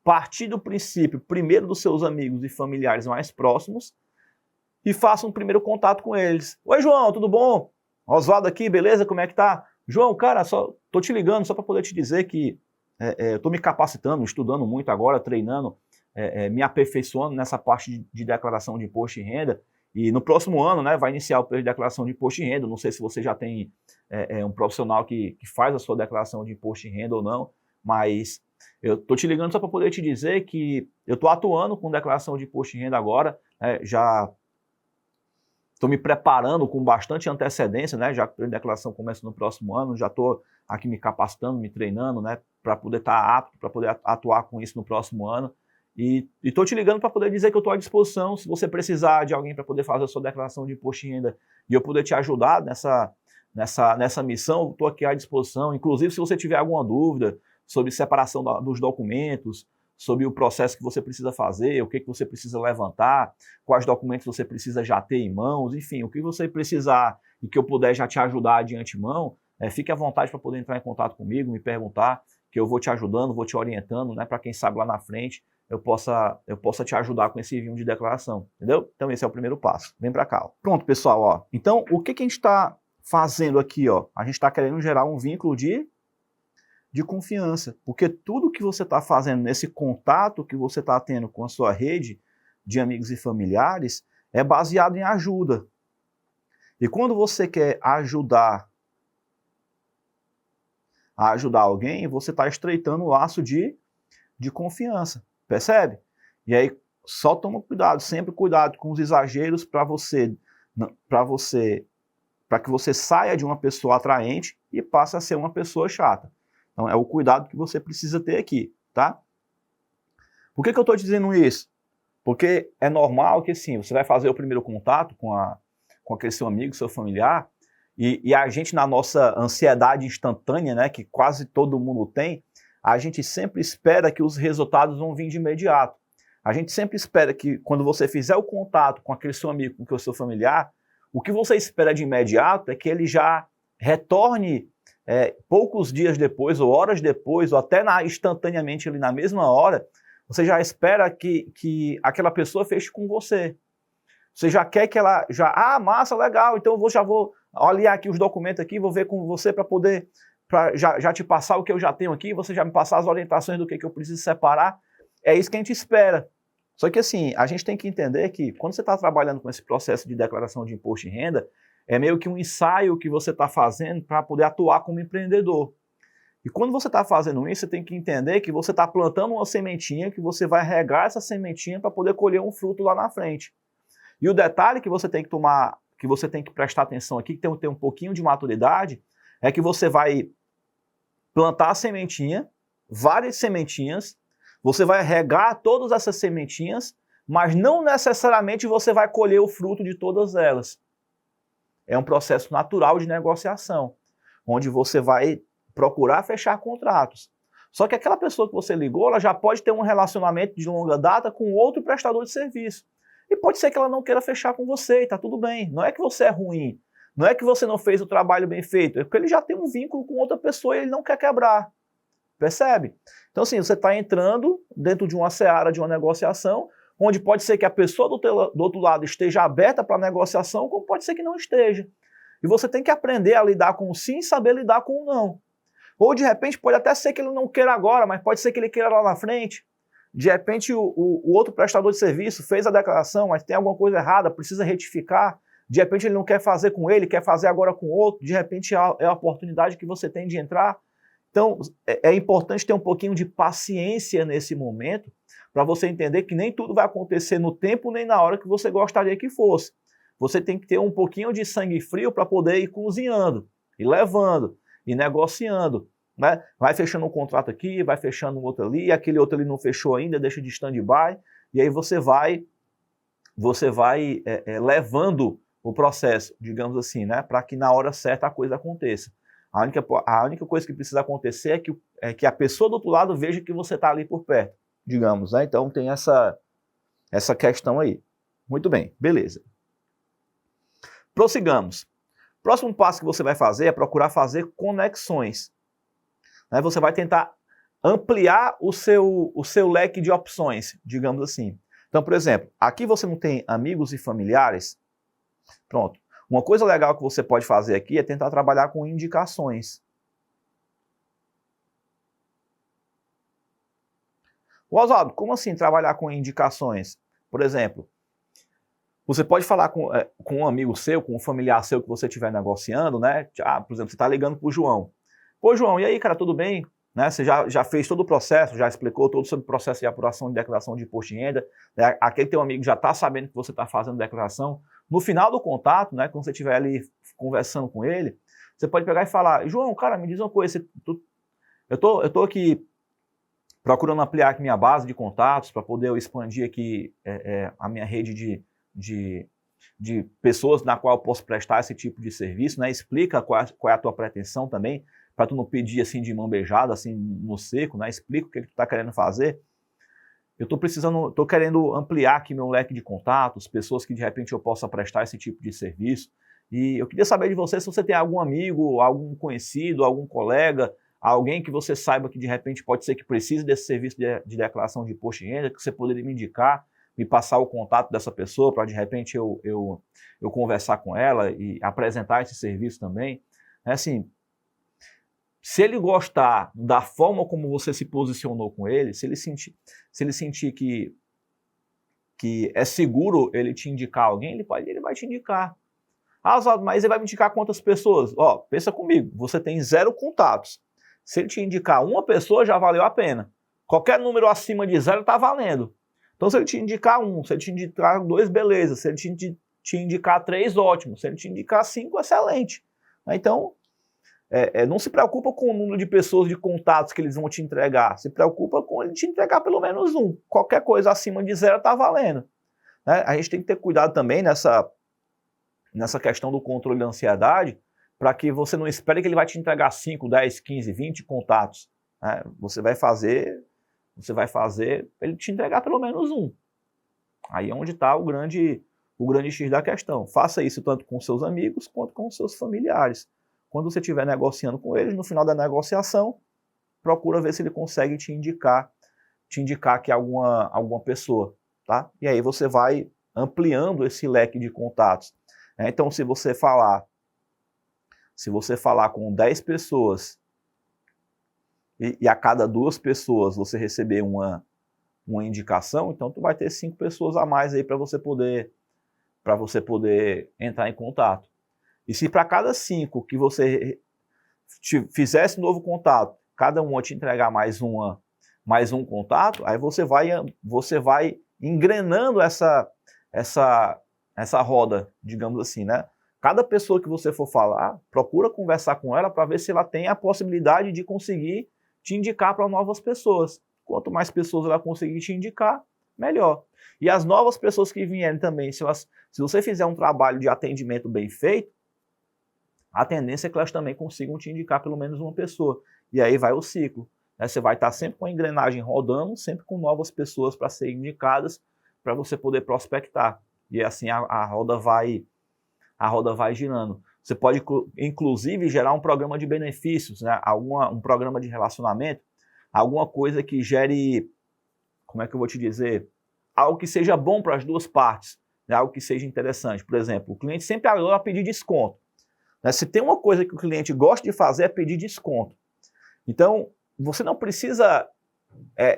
A: partir do princípio, primeiro dos seus amigos e familiares mais próximos, e faça um primeiro contato com eles. Oi, João, tudo bom? Oswaldo aqui, beleza? Como é que tá? João, cara, só tô te ligando só para poder te dizer que eu tô me capacitando, estudando muito agora, treinando, me aperfeiçoando nessa parte de declaração de imposto de renda. E no próximo ano, né, vai iniciar o período de declaração de imposto de renda. Não sei se você já tem um profissional que faz a sua declaração de imposto de renda ou não, mas eu tô te ligando só para poder te dizer que eu tô atuando com declaração de imposto de renda agora, já estou me preparando com bastante antecedência, né? Já que a declaração começa no próximo ano, já estou aqui me capacitando, me treinando, né? Para poder estar apto, para poder atuar com isso no próximo ano. E estou te ligando para poder dizer que eu estou à disposição, se você precisar de alguém para poder fazer a sua declaração de imposto de renda e eu poder te ajudar nessa missão, estou aqui à disposição. Inclusive, se você tiver alguma dúvida sobre separação dos documentos, sobre o processo que você precisa fazer, o que você precisa levantar, quais documentos você precisa já ter em mãos, enfim, o que você precisar e que eu puder já te ajudar de antemão, fique à vontade para poder entrar em contato comigo, me perguntar, que eu vou te ajudando, vou te orientando, né, para quem sabe lá na frente eu possa te ajudar com esse envio de declaração, entendeu? Então esse é o primeiro passo. Vem para cá. Ó. Pronto, pessoal, ó. Então, o que a gente está fazendo aqui, ó? A gente está querendo gerar um vínculo de confiança, porque tudo que você está fazendo nesse contato que você está tendo com a sua rede de amigos e familiares é baseado em ajuda. E quando você quer ajudar alguém, você está estreitando o laço de confiança, percebe? E aí só toma cuidado, sempre cuidado com os exageros para que você saia de uma pessoa atraente e passe a ser uma pessoa chata. Então é o cuidado que você precisa ter aqui, tá? Por que eu estou dizendo isso? Porque é normal que sim, você vai fazer o primeiro contato com aquele seu amigo, seu familiar, e a gente na nossa ansiedade instantânea, né, que quase todo mundo tem, a gente sempre espera que os resultados vão vir de imediato. A gente sempre espera que quando você fizer o contato com aquele seu amigo, com o seu familiar, o que você espera de imediato é que ele já retorne poucos dias depois, ou horas depois, ou até instantaneamente ali na mesma hora, você já espera que aquela pessoa feche com você. Você já quer que ela massa, legal, então eu já vou olhar aqui os documentos aqui, vou ver com você para poder já te passar o que eu já tenho aqui, você já me passar as orientações do que eu preciso separar. É isso que a gente espera. Só que assim, a gente tem que entender que quando você está trabalhando com esse processo de declaração de imposto de renda, é meio que um ensaio que você está fazendo para poder atuar como empreendedor. E quando você está fazendo isso, você tem que entender que você está plantando uma sementinha, que você vai regar essa sementinha para poder colher um fruto lá na frente. E o detalhe que você tem que tomar, que você tem que prestar atenção aqui, que tem que ter um pouquinho de maturidade, é que você vai plantar a sementinha, várias sementinhas, você vai regar todas essas sementinhas, mas não necessariamente você vai colher o fruto de todas elas. É um processo natural de negociação, onde você vai procurar fechar contratos. Só que aquela pessoa que você ligou, ela já pode ter um relacionamento de longa data com outro prestador de serviço. E pode ser que ela não queira fechar com você, e tá tudo bem. Não é que você é ruim, não é que você não fez o trabalho bem feito, é porque ele já tem um vínculo com outra pessoa e ele não quer quebrar. Percebe? Então assim, você está entrando dentro de uma seara de uma negociação, onde pode ser que a pessoa do outro lado esteja aberta para a negociação, como pode ser que não esteja. E você tem que aprender a lidar com o sim e saber lidar com o não. Ou de repente pode até ser que ele não queira agora, mas pode ser que ele queira lá na frente. De repente o outro prestador de serviço fez a declaração, mas tem alguma coisa errada, precisa retificar. De repente ele não quer fazer com ele, quer fazer agora com o outro. De repente é a oportunidade que você tem de entrar. Então é importante ter um pouquinho de paciência nesse momento, para você entender que nem tudo vai acontecer no tempo nem na hora que você gostaria que fosse. Você tem que ter um pouquinho de sangue frio para poder ir cozinhando, e levando, e negociando. Né? Vai fechando um contrato aqui, vai fechando um outro ali, aquele outro ali não fechou ainda, deixa de stand-by, e aí você vai levando o processo, digamos assim, né? Para que na hora certa a coisa aconteça. A única coisa que precisa acontecer é que a pessoa do outro lado veja que você está ali por perto, digamos, né? Então tem essa questão aí. Muito bem, beleza. Prossigamos. Próximo passo que você vai fazer é procurar fazer conexões. Né? Você vai tentar ampliar o seu leque de opções, digamos assim. Então, por exemplo, aqui você não tem amigos e familiares? Pronto. Uma coisa legal que você pode fazer aqui é tentar trabalhar com indicações. Oswaldo, como assim trabalhar com indicações? Por exemplo, você pode falar com um amigo seu, com um familiar seu que você estiver negociando, né? Por exemplo, você está ligando para o João. Pô, João, e aí, cara, tudo bem? Né? Você já fez todo o processo, já explicou todo sobre o processo de apuração de declaração de imposto de renda. Né? Aquele teu amigo já está sabendo que você está fazendo declaração. No final do contato, né, quando você estiver ali conversando com ele, você pode pegar e falar, João, cara, me diz uma coisa, eu tô aqui procurando ampliar aqui minha base de contatos para poder eu expandir aqui a minha rede de pessoas na qual eu posso prestar esse tipo de serviço, né? Explica qual é a tua pretensão também, para tu não pedir assim de mão beijada, assim no seco, né? Explica o que tu está querendo fazer. Eu estou querendo ampliar aqui meu leque de contatos, pessoas que de repente eu possa prestar esse tipo de serviço. E eu queria saber de você se você tem algum amigo, algum conhecido, algum colega, alguém que você saiba que de repente pode ser que precise desse serviço de declaração de imposto de renda, que você poderia me indicar, me passar o contato dessa pessoa para de repente eu conversar com ela e apresentar esse serviço também. É assim, se ele gostar da forma como você se posicionou com ele, se ele sentir que é seguro ele te indicar alguém, ele vai te indicar. Ah, Oswaldo, mas ele vai me indicar quantas pessoas? Ó, pensa comigo, você tem 0 contatos. Se ele te indicar uma pessoa, já valeu a pena. Qualquer número acima de 0 está valendo. Então, se ele te indicar 1, se ele te indicar 2, beleza. Se ele te indicar 3, ótimo. Se ele te indicar 5, excelente. Então, não se preocupa com o número de pessoas, de contatos que eles vão te entregar. Se preocupa com ele te entregar pelo menos 1. Qualquer coisa acima de 0 está valendo. Né? A gente tem que ter cuidado também nessa questão do controle da ansiedade, para que você não espere que ele vai te entregar 5, 10, 15, 20 contatos. Né? Você vai fazer ele te entregar pelo menos 1. Aí é onde está o grande X da questão. Faça isso tanto com seus amigos quanto com seus familiares. Quando você estiver negociando com eles, no final da negociação, procura ver se ele consegue te indicar aqui alguma pessoa. Tá? E aí você vai ampliando esse leque de contatos. Então, se você falar com 10 pessoas e a cada 2 pessoas você receber uma indicação, então tu vai ter 5 pessoas a mais aí para você poder entrar em contato. E se para cada 5 que você fizesse novo contato, cada uma te entregar mais um contato, aí você vai engrenando essa roda, digamos assim, né? Cada pessoa que você for falar, procura conversar com ela para ver se ela tem a possibilidade de conseguir te indicar para novas pessoas. Quanto mais pessoas ela conseguir te indicar, melhor. E as novas pessoas que vierem também, se você fizer um trabalho de atendimento bem feito, a tendência é que elas também consigam te indicar pelo menos uma pessoa. E aí vai o ciclo. Né? Você vai estar sempre com a engrenagem rodando, sempre com novas pessoas para serem indicadas, para você poder prospectar. E assim a roda vai girando. Você pode, inclusive, gerar um programa de benefícios, né? Um programa de relacionamento, alguma coisa que gere, como é que eu vou te dizer, algo que seja bom para as duas partes, né? Algo que seja interessante. Por exemplo, o cliente sempre adora pedir desconto. Né? Se tem uma coisa que o cliente gosta de fazer é pedir desconto. Então, você não precisa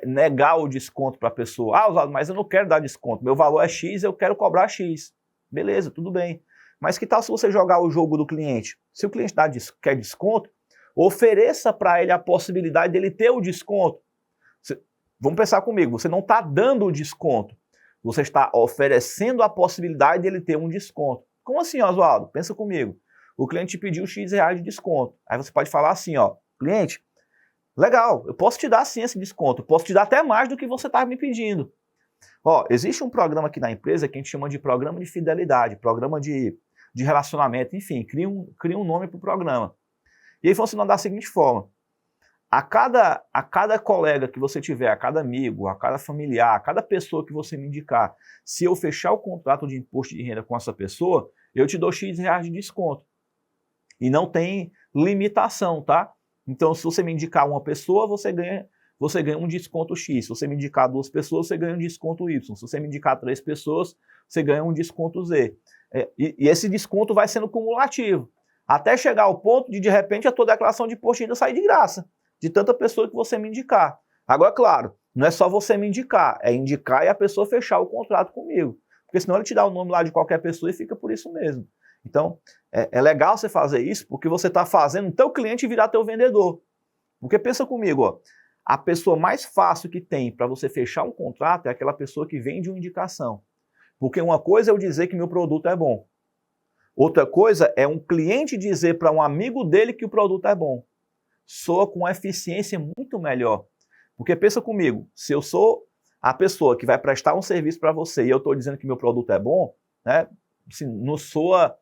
A: negar o desconto para a pessoa. Ah, Oswaldo, mas eu não quero dar desconto. Meu valor é X, eu quero cobrar X. Beleza, tudo bem. Mas que tal se você jogar o jogo do cliente? Se o cliente quer desconto, ofereça para ele a possibilidade dele ter o desconto. Vamos pensar comigo, você não está dando o desconto. Você está oferecendo a possibilidade dele ter um desconto. Como assim, Oswaldo? Pensa comigo. O cliente te pediu X reais de desconto. Aí você pode falar assim, ó, cliente, legal, eu posso te dar sim esse desconto, eu posso te dar até mais do que você está me pedindo. Ó, existe um programa aqui na empresa que a gente chama de programa de fidelidade, programa de relacionamento, enfim, cria um nome para o programa. E aí funciona da seguinte forma, a cada colega que você tiver, a cada amigo, a cada familiar, a cada pessoa que você me indicar, se eu fechar o contrato de imposto de renda com essa pessoa, eu te dou X reais de desconto. E não tem limitação, tá? Então, se você me indicar uma pessoa, você ganha um desconto X. Se você me indicar 2 pessoas, você ganha um desconto Y. Se você me indicar 3 pessoas, você ganha um desconto Z. E esse desconto vai sendo cumulativo. Até chegar ao ponto de repente, a tua declaração de imposto de renda sair de graça. De tanta pessoa que você me indicar. Agora, claro, não é só você me indicar. É indicar e a pessoa fechar o contrato comigo. Porque senão ele te dá o nome lá de qualquer pessoa e fica por isso mesmo. Então, é legal você fazer isso porque você está fazendo o teu cliente virar teu vendedor. Porque pensa comigo, ó, a pessoa mais fácil que tem para você fechar um contrato é aquela pessoa que vende uma indicação. Porque uma coisa é eu dizer que meu produto é bom. Outra coisa é um cliente dizer para um amigo dele que o produto é bom. Soa com eficiência muito melhor. Porque pensa comigo, se eu sou a pessoa que vai prestar um serviço para você e eu estou dizendo que meu produto é bom, né, assim, não soa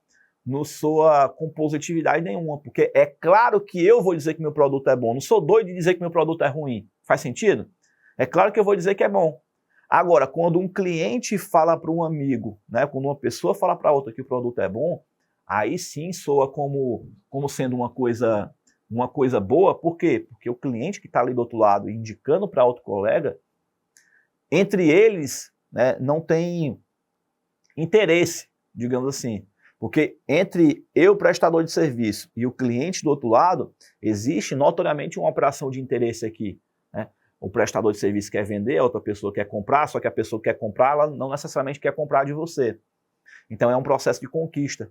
A: com positividade nenhuma, porque é claro que eu vou dizer que meu produto é bom, não sou doido de dizer que meu produto é ruim. Faz sentido? É claro que eu vou dizer que é bom. Agora, quando um cliente fala para um amigo, né, quando uma pessoa fala para outra que o produto é bom, aí sim soa como sendo uma coisa boa. Por quê? Porque o cliente que está ali do outro lado indicando para outro colega, entre eles, né, não tem interesse, digamos assim. Porque entre eu, prestador de serviço, e o cliente do outro lado, existe notoriamente uma operação de interesse aqui, né? O prestador de serviço quer vender, a outra pessoa quer comprar, só que a pessoa que quer comprar, ela não necessariamente quer comprar de você. Então é um processo de conquista.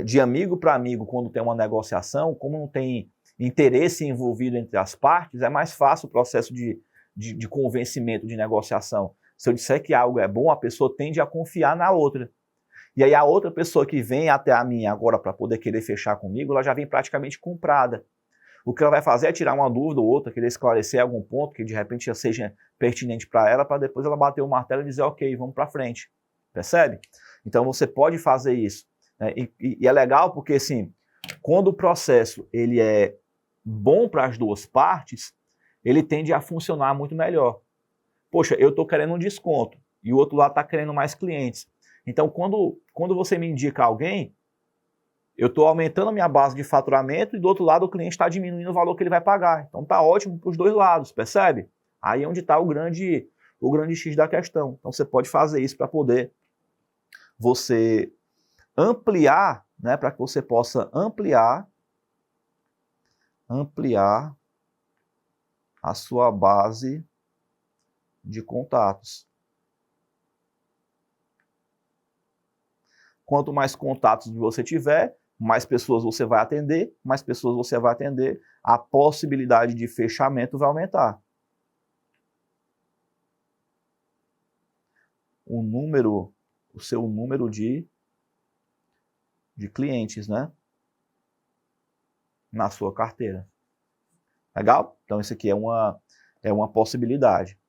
A: De amigo para amigo, quando tem uma negociação, como não tem interesse envolvido entre as partes, é mais fácil o processo de convencimento, de negociação. Se eu disser que algo é bom, a pessoa tende a confiar na outra. E aí a outra pessoa que vem até a mim agora para poder querer fechar comigo, ela já vem praticamente comprada. O que ela vai fazer é tirar uma dúvida ou outra, querer esclarecer algum ponto que de repente já seja pertinente para ela depois ela bater o martelo e dizer, ok, vamos para frente. Percebe? Então você pode fazer isso. Né? E é legal porque, assim, quando o processo ele é bom para as duas partes, ele tende a funcionar muito melhor. Poxa, eu estou querendo um desconto e o outro lado está querendo mais clientes. Então, quando você me indica alguém, eu estou aumentando a minha base de faturamento e do outro lado o cliente está diminuindo o valor que ele vai pagar. Então está ótimo para os dois lados, percebe? Aí é onde está o grande X da questão. Então você pode fazer isso para poder você ampliar, né, para que você possa ampliar a sua base de contatos. Quanto mais contatos você tiver, mais pessoas você vai atender, a possibilidade de fechamento vai aumentar. O seu número de clientes, né? Na sua carteira. Legal? Então isso aqui é uma possibilidade.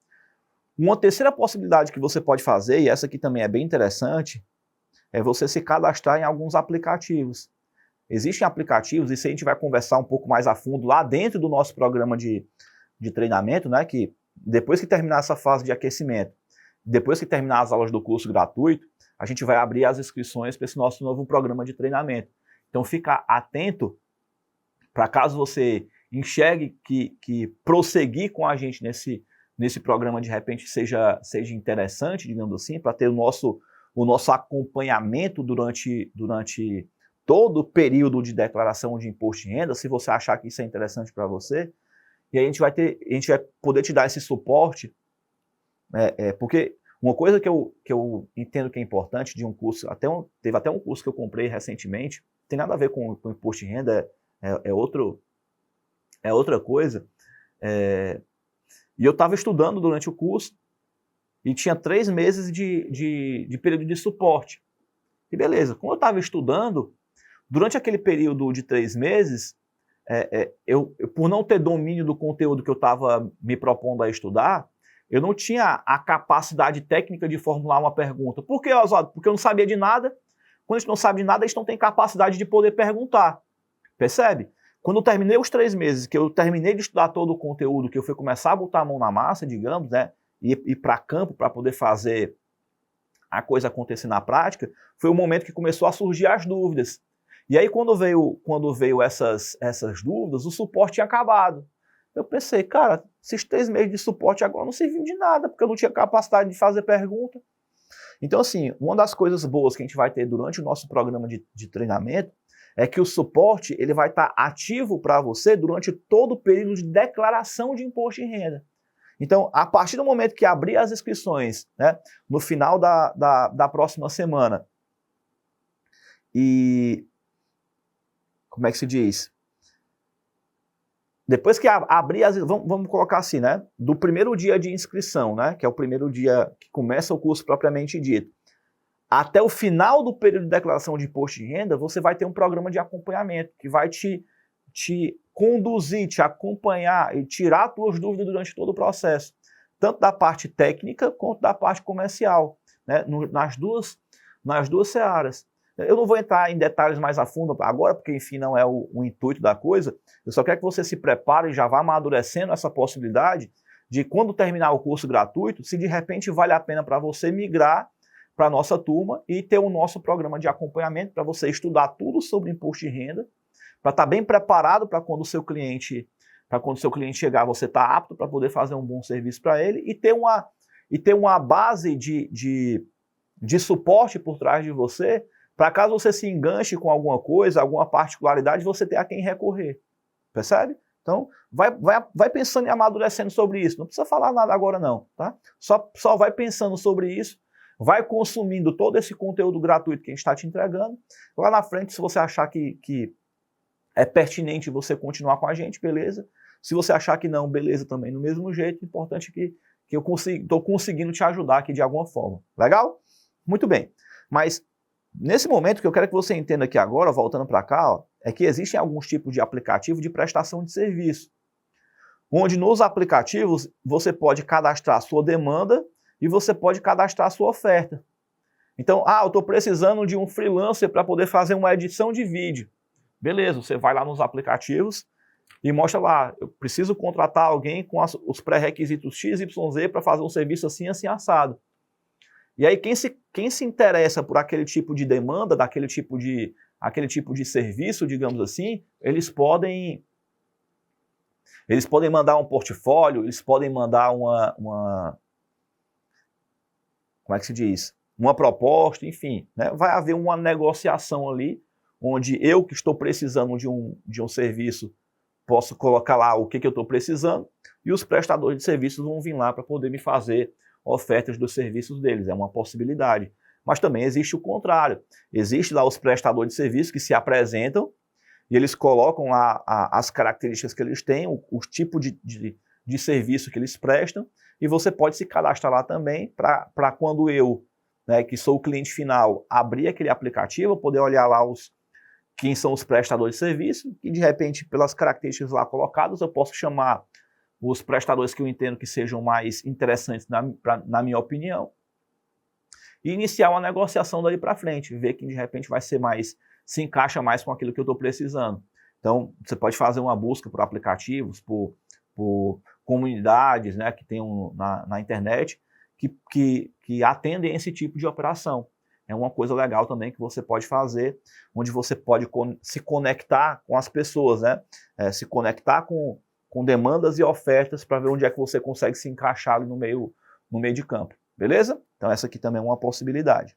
A: Uma terceira possibilidade que você pode fazer, e essa aqui também é bem interessante, é você se cadastrar em alguns aplicativos. Existem aplicativos, isso a gente vai conversar um pouco mais a fundo lá dentro do nosso programa de treinamento, né? Que depois que terminar essa fase de aquecimento, depois que terminar as aulas do curso gratuito, a gente vai abrir as inscrições para esse nosso novo programa de treinamento. Então fica atento para caso você enxergue que prosseguir com a gente nesse programa de repente seja interessante, digamos assim, para ter o nosso acompanhamento durante todo o período de declaração de imposto de renda, se você achar que isso é interessante para você, e aí a gente vai poder te dar esse suporte, porque uma coisa que eu entendo que é importante de um curso, teve até um curso que eu comprei recentemente, não tem nada a ver com imposto de renda, é outra coisa, e eu estava estudando durante o curso, e tinha 3 meses de período de suporte. E beleza, quando eu estava estudando, durante aquele período de 3 meses, eu, por não ter domínio do conteúdo que eu estava me propondo a estudar, eu não tinha a capacidade técnica de formular uma pergunta. Por que, Oswaldo? Porque eu não sabia de nada. Quando a gente não sabe de nada, a gente não tem capacidade de poder perguntar. Percebe? Quando eu terminei os 3 meses, que eu terminei de estudar todo o conteúdo, que eu fui começar a botar a mão na massa, digamos, né, e ir para campo para poder fazer a coisa acontecer na prática, foi o momento que começou a surgir as dúvidas. E aí quando veio essas dúvidas, o suporte tinha acabado. Eu pensei, cara, esses 3 meses de suporte agora não serviam de nada, porque eu não tinha capacidade de fazer pergunta. Então, assim, uma das coisas boas que a gente vai ter durante o nosso programa de treinamento é que o suporte ele vai estar ativo para você durante todo o período de declaração de imposto de renda. Então, a partir do momento que abrir as inscrições, né, no final da próxima semana, e como é que se diz? Depois que abrir as... Vamos colocar assim, né? Do primeiro dia de inscrição, né? Que é o primeiro dia que começa o curso propriamente dito, até o final do período de declaração de imposto de renda, você vai ter um programa de acompanhamento que vai te conduzir, te acompanhar e tirar tuas dúvidas durante todo o processo, tanto da parte técnica quanto da parte comercial, né? Nas duas searas. Eu não vou entrar em detalhes mais a fundo agora, porque, enfim, não é o intuito da coisa. Eu só quero que você se prepare e já vá amadurecendo essa possibilidade de, quando terminar o curso gratuito, se de repente vale a pena para você migrar para a nossa turma e ter o nosso programa de acompanhamento para você estudar tudo sobre imposto de renda, para estar bem preparado para quando o seu cliente chegar, você estar apto para poder fazer um bom serviço para ele e ter uma base de suporte por trás de você, para caso você se enganche com alguma coisa, alguma particularidade, você ter a quem recorrer. Percebe? Então, vai pensando e amadurecendo sobre isso. Não precisa falar nada agora não, tá? Só vai pensando sobre isso, vai consumindo todo esse conteúdo gratuito que a gente está te entregando. Lá na frente, se você achar que é pertinente você continuar com a gente, beleza. Se você achar que não, beleza também, do mesmo jeito. Importante que eu estou conseguindo te ajudar aqui de alguma forma. Legal? Muito bem. Mas nesse momento, que eu quero que você entenda aqui agora, voltando para cá, ó, é que existem alguns tipos de aplicativo de prestação de serviço, onde nos aplicativos você pode cadastrar a sua demanda e você pode cadastrar a sua oferta. Então, eu estou precisando de um freelancer para poder fazer uma edição de vídeo. Beleza, você vai lá nos aplicativos e mostra lá, eu preciso contratar alguém com os pré-requisitos XYZ para fazer um serviço assim, assim, assado. E aí quem se interessa por aquele tipo de demanda, aquele tipo de serviço, digamos assim, eles podem mandar um portfólio, eles podem mandar como é que se diz? Uma proposta, enfim, né? Vai haver uma negociação ali, onde eu que estou precisando de um serviço, posso colocar lá o que eu estou precisando, e os prestadores de serviços vão vir lá para poder me fazer ofertas dos serviços deles, é uma possibilidade. Mas também existe o contrário, existe lá os prestadores de serviços que se apresentam, e eles colocam lá as características que eles têm, o tipo de serviço que eles prestam, e você pode se cadastrar lá também, para quando eu, né, que sou o cliente final, abrir aquele aplicativo, poder olhar lá quem são os prestadores de serviço, e de repente, pelas características lá colocadas, eu posso chamar os prestadores que eu entendo que sejam mais interessantes na minha opinião, e iniciar uma negociação dali para frente, ver quem de repente se encaixa mais com aquilo que eu estou precisando. Então, você pode fazer uma busca por aplicativos, por comunidades, né, que tem na internet, que atendem esse tipo de operação. É uma coisa legal também que você pode fazer, onde você pode se conectar com as pessoas, né? Se conectar com demandas e ofertas para ver onde é que você consegue se encaixar ali no meio de campo. Beleza? Então essa aqui também é uma possibilidade.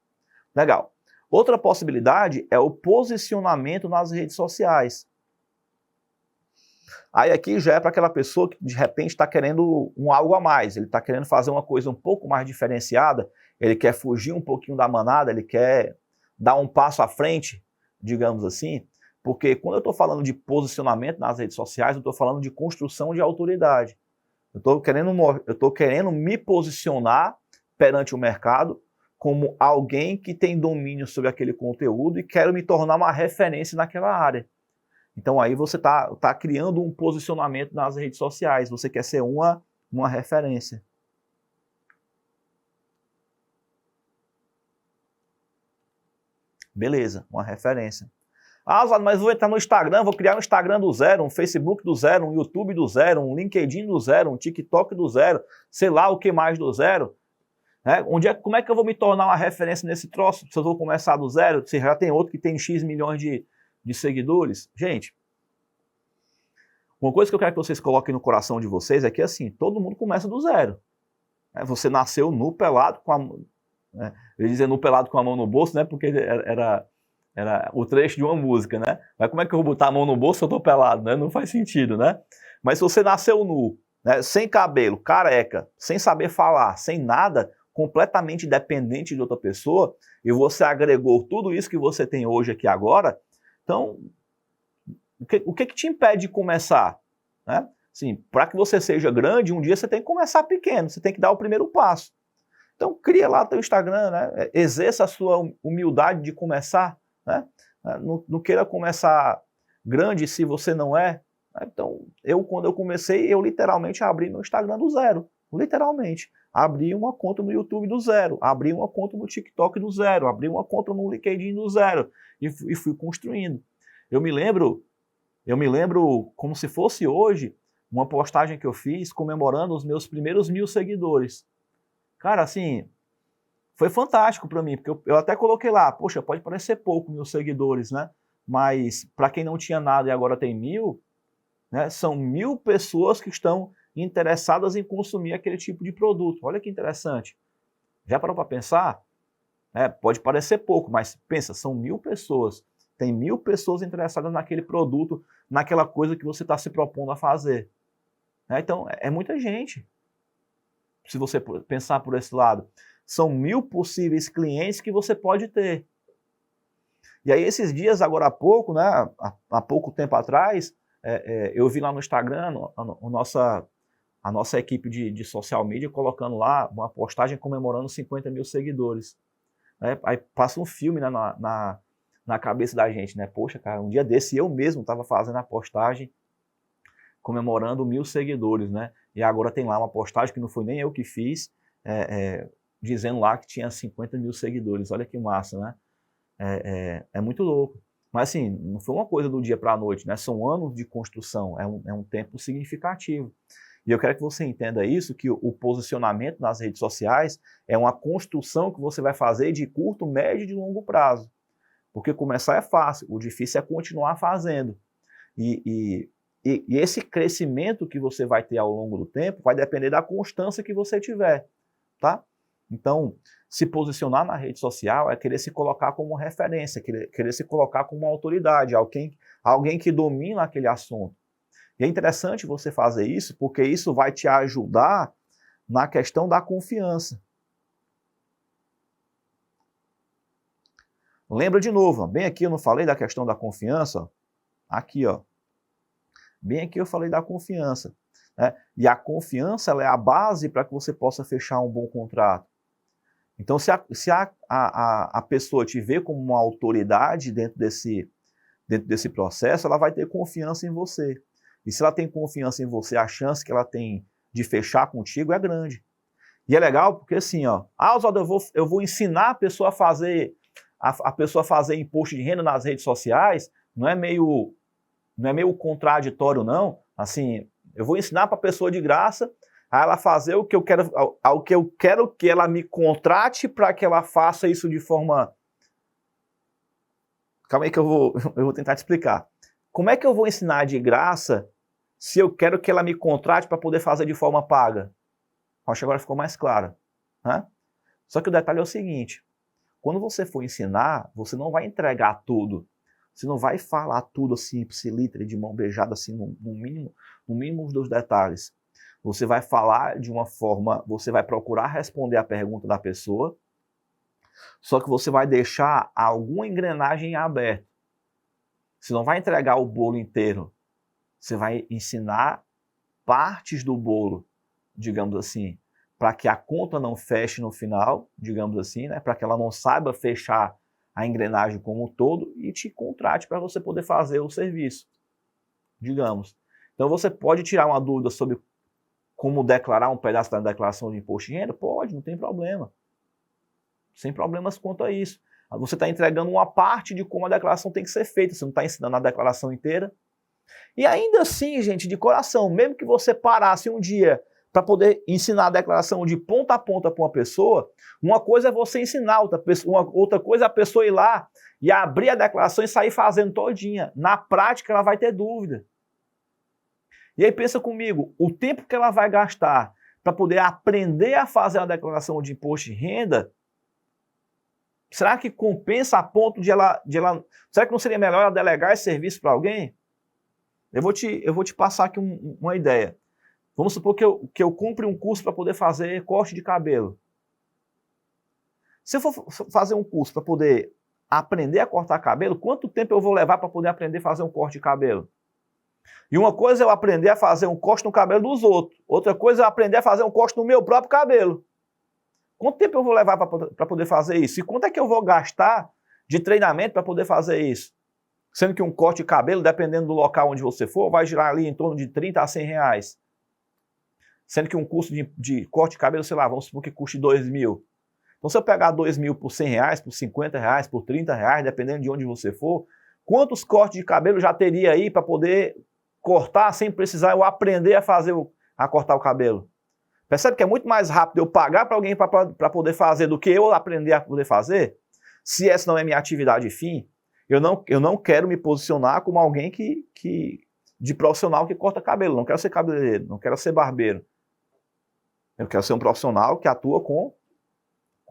A: Legal. Outra possibilidade é o posicionamento nas redes sociais. Aí aqui já é para aquela pessoa que de repente está querendo algo a mais, ele está querendo fazer uma coisa um pouco mais diferenciada, ele quer fugir um pouquinho da manada, ele quer dar um passo à frente, digamos assim, porque quando eu estou falando de posicionamento nas redes sociais, eu estou falando de construção de autoridade. Eu estou querendo me posicionar perante o mercado como alguém que tem domínio sobre aquele conteúdo e quero me tornar uma referência naquela área. Então aí você está criando um posicionamento nas redes sociais, você quer ser uma referência. Beleza, uma referência. Oswaldo, mas vou entrar no Instagram, vou criar um Instagram do zero, um Facebook do zero, um YouTube do zero, um LinkedIn do zero, um TikTok do zero, sei lá o que mais do zero. Como é que eu vou me tornar uma referência nesse troço? Se eu vou começar do zero, se já tem outro que tem X milhões de seguidores. Gente, uma coisa que eu quero que vocês coloquem no coração de vocês é que assim, todo mundo começa do zero. Você nasceu nu, pelado, eu ia dizer nu, pelado com a mão no bolso, né? Porque era o trecho de uma música, né? Mas como é que eu vou botar a mão no bolso se eu tô pelado, né? Não faz sentido, né? Mas se você nasceu nu, né, sem cabelo, careca, sem saber falar, sem nada, completamente dependente de outra pessoa, e você agregou tudo isso que você tem hoje aqui agora, então, o que te impede de começar? Né? Assim, para que você seja grande, um dia você tem que começar pequeno, você tem que dar o primeiro passo. Então, cria lá teu Instagram, né? Exerça a sua humildade de começar, né? Não queira começar grande se você não é, Então, quando eu comecei, eu literalmente abri meu Instagram do zero. Literalmente. Abri uma conta no YouTube do zero. Abri uma conta no TikTok do zero. Abri uma conta no LinkedIn do zero. E fui construindo. Eu me lembro como se fosse hoje, uma postagem que eu fiz comemorando os meus primeiros 1.000 seguidores. Cara, assim, foi fantástico para mim, porque eu até coloquei lá, poxa, pode parecer pouco 1.000 seguidores, né? Mas para quem não tinha nada e agora tem 1.000, né, são 1.000 pessoas que estão interessadas em consumir aquele tipo de produto. Olha que interessante. Já parou para pensar? Pode parecer pouco, mas pensa, são 1.000 pessoas. Tem 1.000 pessoas interessadas naquele produto, naquela coisa que você está se propondo a fazer. Então, é muita gente. Se você pensar por esse lado. São 1.000 possíveis clientes que você pode ter. E aí, esses dias, agora há pouco, né, há pouco tempo atrás, eu vi lá no Instagram a nossa equipe de social media colocando lá uma postagem comemorando 50 mil seguidores. Aí passa um filme, né, na cabeça da gente, né? Poxa, cara, um dia desse eu mesmo estava fazendo a postagem comemorando 1.000 seguidores, né? E agora tem lá uma postagem que não foi nem eu que fiz, dizendo lá que tinha 50 mil seguidores. Olha que massa, né? É muito louco. Mas assim, não foi uma coisa do dia para a noite, né? São anos de construção, é um tempo significativo. E eu quero que você entenda isso, que o posicionamento nas redes sociais é uma construção que você vai fazer de curto, médio e de longo prazo. Porque começar é fácil, o difícil é continuar fazendo. E esse crescimento que você vai ter ao longo do tempo vai depender da constância que você tiver, tá? Então, se posicionar na rede social é querer se colocar como referência, querer se colocar como uma autoridade, alguém que domina aquele assunto. E é interessante você fazer isso, porque isso vai te ajudar na questão da confiança. Lembra de novo, bem aqui eu não falei da questão da confiança? Aqui, ó. Bem aqui eu falei da confiança. Né? E a confiança ela é a base para que você possa fechar um bom contrato. Então, se a pessoa te vê como uma autoridade dentro desse processo, ela vai ter confiança em você. E se ela tem confiança em você, a chance que ela tem de fechar contigo é grande. E é legal porque assim, ó, Oswaldo, eu vou ensinar a pessoa a pessoa fazer imposto de renda nas redes sociais, não é meio contraditório, não. Assim, eu vou ensinar para a pessoa de graça a ela fazer o que eu quero que ela me contrate para que ela faça isso de forma... Calma aí que eu vou tentar te explicar. Como é que eu vou ensinar de graça se eu quero que ela me contrate para poder fazer de forma paga? Acho que agora ficou mais claro. Né? Só que o detalhe é o seguinte, quando você for ensinar, você não vai entregar tudo. Você não vai falar tudo assim, ipsilítere, de mão beijada, assim, no mínimo dos detalhes. Você vai falar de uma forma, você vai procurar responder a pergunta da pessoa, só que você vai deixar alguma engrenagem aberta. Você não vai entregar o bolo inteiro. Você vai ensinar partes do bolo, digamos assim, para que a conta não feche no final, digamos assim, né? Para que ela não saiba fechar a engrenagem como um todo e te contrate para você poder fazer o serviço, digamos. Então você pode tirar uma dúvida sobre como declarar um pedaço da declaração de imposto de renda? Pode, não tem problema. Sem problemas quanto a isso. Você está entregando uma parte de como a declaração tem que ser feita, você não está ensinando a declaração inteira. E ainda assim, gente, de coração, mesmo que você parasse um dia para poder ensinar a declaração de ponta a ponta para uma pessoa, uma coisa é você ensinar, outra coisa é a pessoa ir lá e abrir a declaração e sair fazendo todinha. Na prática, ela vai ter dúvida. E aí pensa comigo, o tempo que ela vai gastar para poder aprender a fazer a declaração de imposto de renda, será que compensa a ponto de ela... Será que não seria melhor ela delegar esse serviço para alguém? Eu vou te passar aqui uma ideia. Vamos supor que eu compre um curso para poder fazer corte de cabelo. Se eu for fazer um curso para poder aprender a cortar cabelo, quanto tempo eu vou levar para poder aprender a fazer um corte de cabelo? E uma coisa é eu aprender a fazer um corte no cabelo dos outros. Outra coisa é eu aprender a fazer um corte no meu próprio cabelo. Quanto tempo eu vou levar para poder fazer isso? E quanto é que eu vou gastar de treinamento para poder fazer isso? Sendo que um corte de cabelo, dependendo do local onde você for, vai girar ali em torno de 30 a 100 reais. Sendo que um custo de corte de cabelo, sei lá, vamos supor que custe 2.000. Então, se eu pegar 2.000 por 100 reais, por 50 reais, por 30 reais, dependendo de onde você for, quantos cortes de cabelo já teria aí para poder cortar sem precisar eu aprender a cortar o cabelo? Percebe que é muito mais rápido eu pagar para alguém para poder fazer do que eu aprender a poder fazer? Se essa não é minha atividade fim, eu não quero me posicionar como alguém de profissional que corta cabelo. Não quero ser cabeleireiro, não quero ser barbeiro. Eu quero ser um profissional que atua com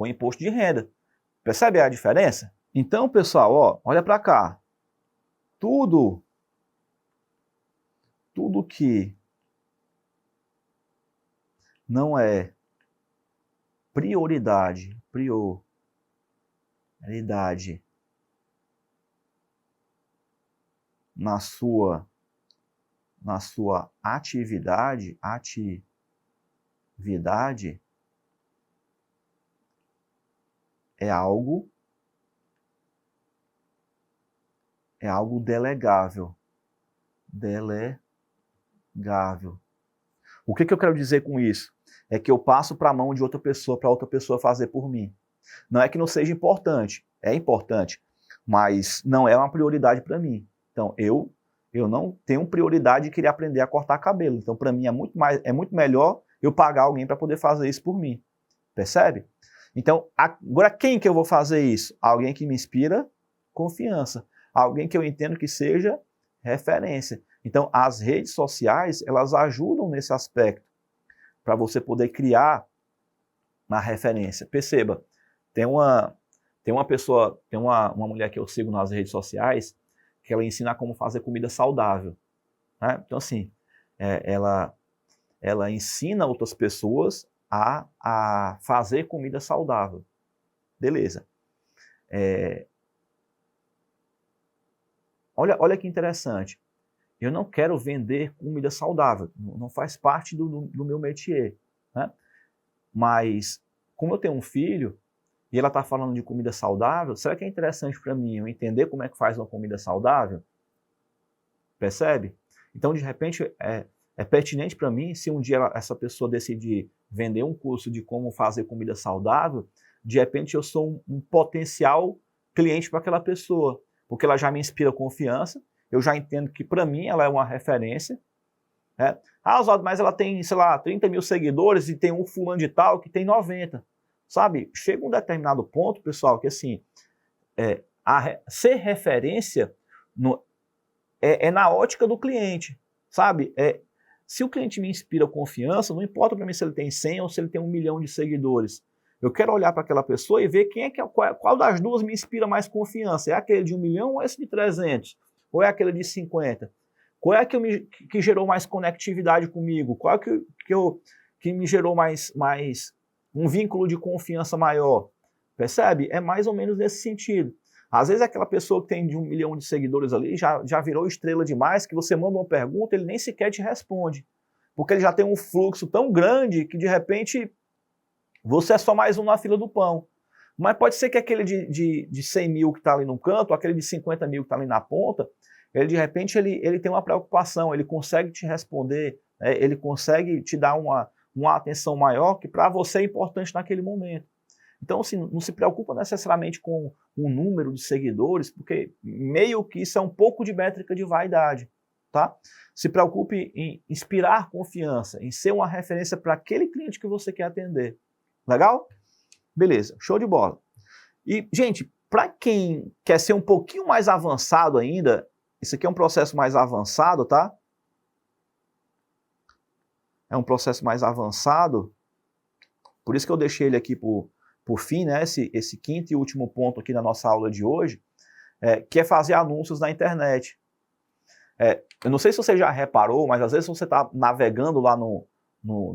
A: imposto de renda. Percebe a diferença? Então, pessoal, ó, olha para cá. Tudo que não é prioridade na sua atividade é algo delegável. O que eu quero dizer com isso? É que eu passo para a mão de outra pessoa, para outra pessoa fazer por mim. Não é que não seja importante, é importante, mas não é uma prioridade para mim. Então, eu não tenho prioridade de querer aprender a cortar cabelo. Então, para mim, é muito melhor eu pagar alguém para poder fazer isso por mim. Percebe? Então, agora quem que eu vou fazer isso? Alguém que me inspira confiança. Alguém que eu entendo que seja referência. Então, as redes sociais, elas ajudam nesse aspecto, para você poder criar uma referência. Perceba, tem uma mulher que eu sigo nas redes sociais, que ela ensina como fazer comida saudável. Né? Então, assim, ela ensina outras pessoas a fazer comida saudável. Beleza. Olha que interessante. Eu não quero vender comida saudável, não faz parte do meu métier. Né? Mas, como eu tenho um filho, e ela está falando de comida saudável, será que é interessante para mim eu entender como é que faz uma comida saudável? Percebe? Então, de repente, é pertinente para mim, se um dia essa pessoa decidir vender um curso de como fazer comida saudável, de repente eu sou um potencial cliente para aquela pessoa, porque ela já me inspira confiança, eu já entendo que para mim ela é uma referência. Né? Ah, Oswaldo, mas ela tem, sei lá, 30 mil seguidores e tem um fulano de tal que tem 90. Sabe? Chega um determinado ponto, pessoal, que assim, ser referência é na ótica do cliente, sabe? Se o cliente me inspira confiança, não importa para mim se ele tem 100 ou se ele tem 1 milhão de seguidores. Eu quero olhar para aquela pessoa e ver qual das duas me inspira mais confiança. É aquele de 1 milhão ou esse de 300? Ou é aquele de 50? Qual é que gerou mais conectividade comigo? Qual é que me gerou mais um vínculo de confiança maior? Percebe? É mais ou menos nesse sentido. Às vezes aquela pessoa que tem de 1 milhão de seguidores ali já virou estrela demais, que você manda uma pergunta, ele nem sequer te responde. Porque ele já tem um fluxo tão grande que de repente você é só mais um na fila do pão. Mas pode ser que aquele de 100 mil que está ali no canto, aquele de 50 mil que está ali na ponta, ele de repente ele tem uma preocupação, ele consegue te responder, né? Ele consegue te dar uma atenção maior que para você é importante naquele momento. Então, assim, não se preocupa necessariamente com o número de seguidores, porque meio que isso é um pouco de métrica de vaidade, tá? Se preocupe em inspirar confiança, em ser uma referência para aquele cliente que você quer atender. Legal? Beleza, show de bola. E, gente, para quem quer ser um pouquinho mais avançado ainda, isso aqui é um processo mais avançado, tá? É um processo mais avançado, por isso que eu deixei ele aqui por fim, né? Esse quinto e último ponto aqui na nossa aula de hoje, que é fazer anúncios na internet. Eu não sei se você já reparou, mas às vezes você está navegando lá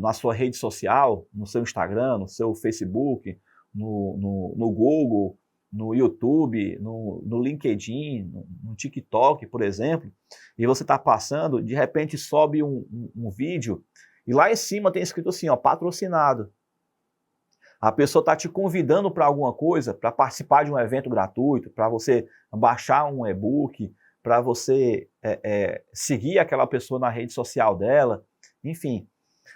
A: na sua rede social, no seu Instagram, no seu Facebook, no Google, no YouTube, no LinkedIn, no TikTok, por exemplo, e você está passando, de repente sobe um vídeo, e lá em cima tem escrito assim, ó, patrocinado. A pessoa está te convidando para alguma coisa, para participar de um evento gratuito, para você baixar um e-book, para você seguir aquela pessoa na rede social dela, enfim.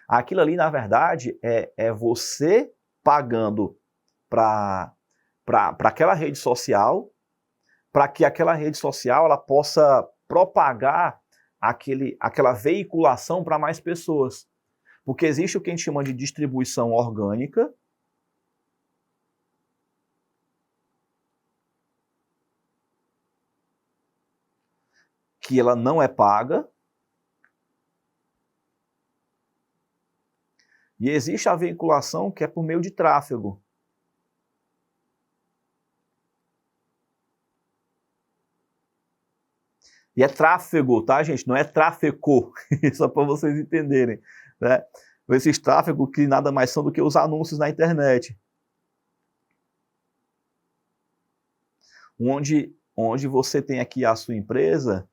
A: Aquilo ali, na verdade, é você pagando para aquela rede social, para que aquela rede social ela possa propagar aquela veiculação para mais pessoas. Porque existe o que a gente chama de distribuição orgânica, que ela não é paga, e existe a veiculação que é por meio de tráfego. E é tráfego, tá, gente? Não é tráfego, só para vocês entenderem, né? Esses tráfegos que nada mais são do que os anúncios na internet. Onde você tem aqui a sua empresa,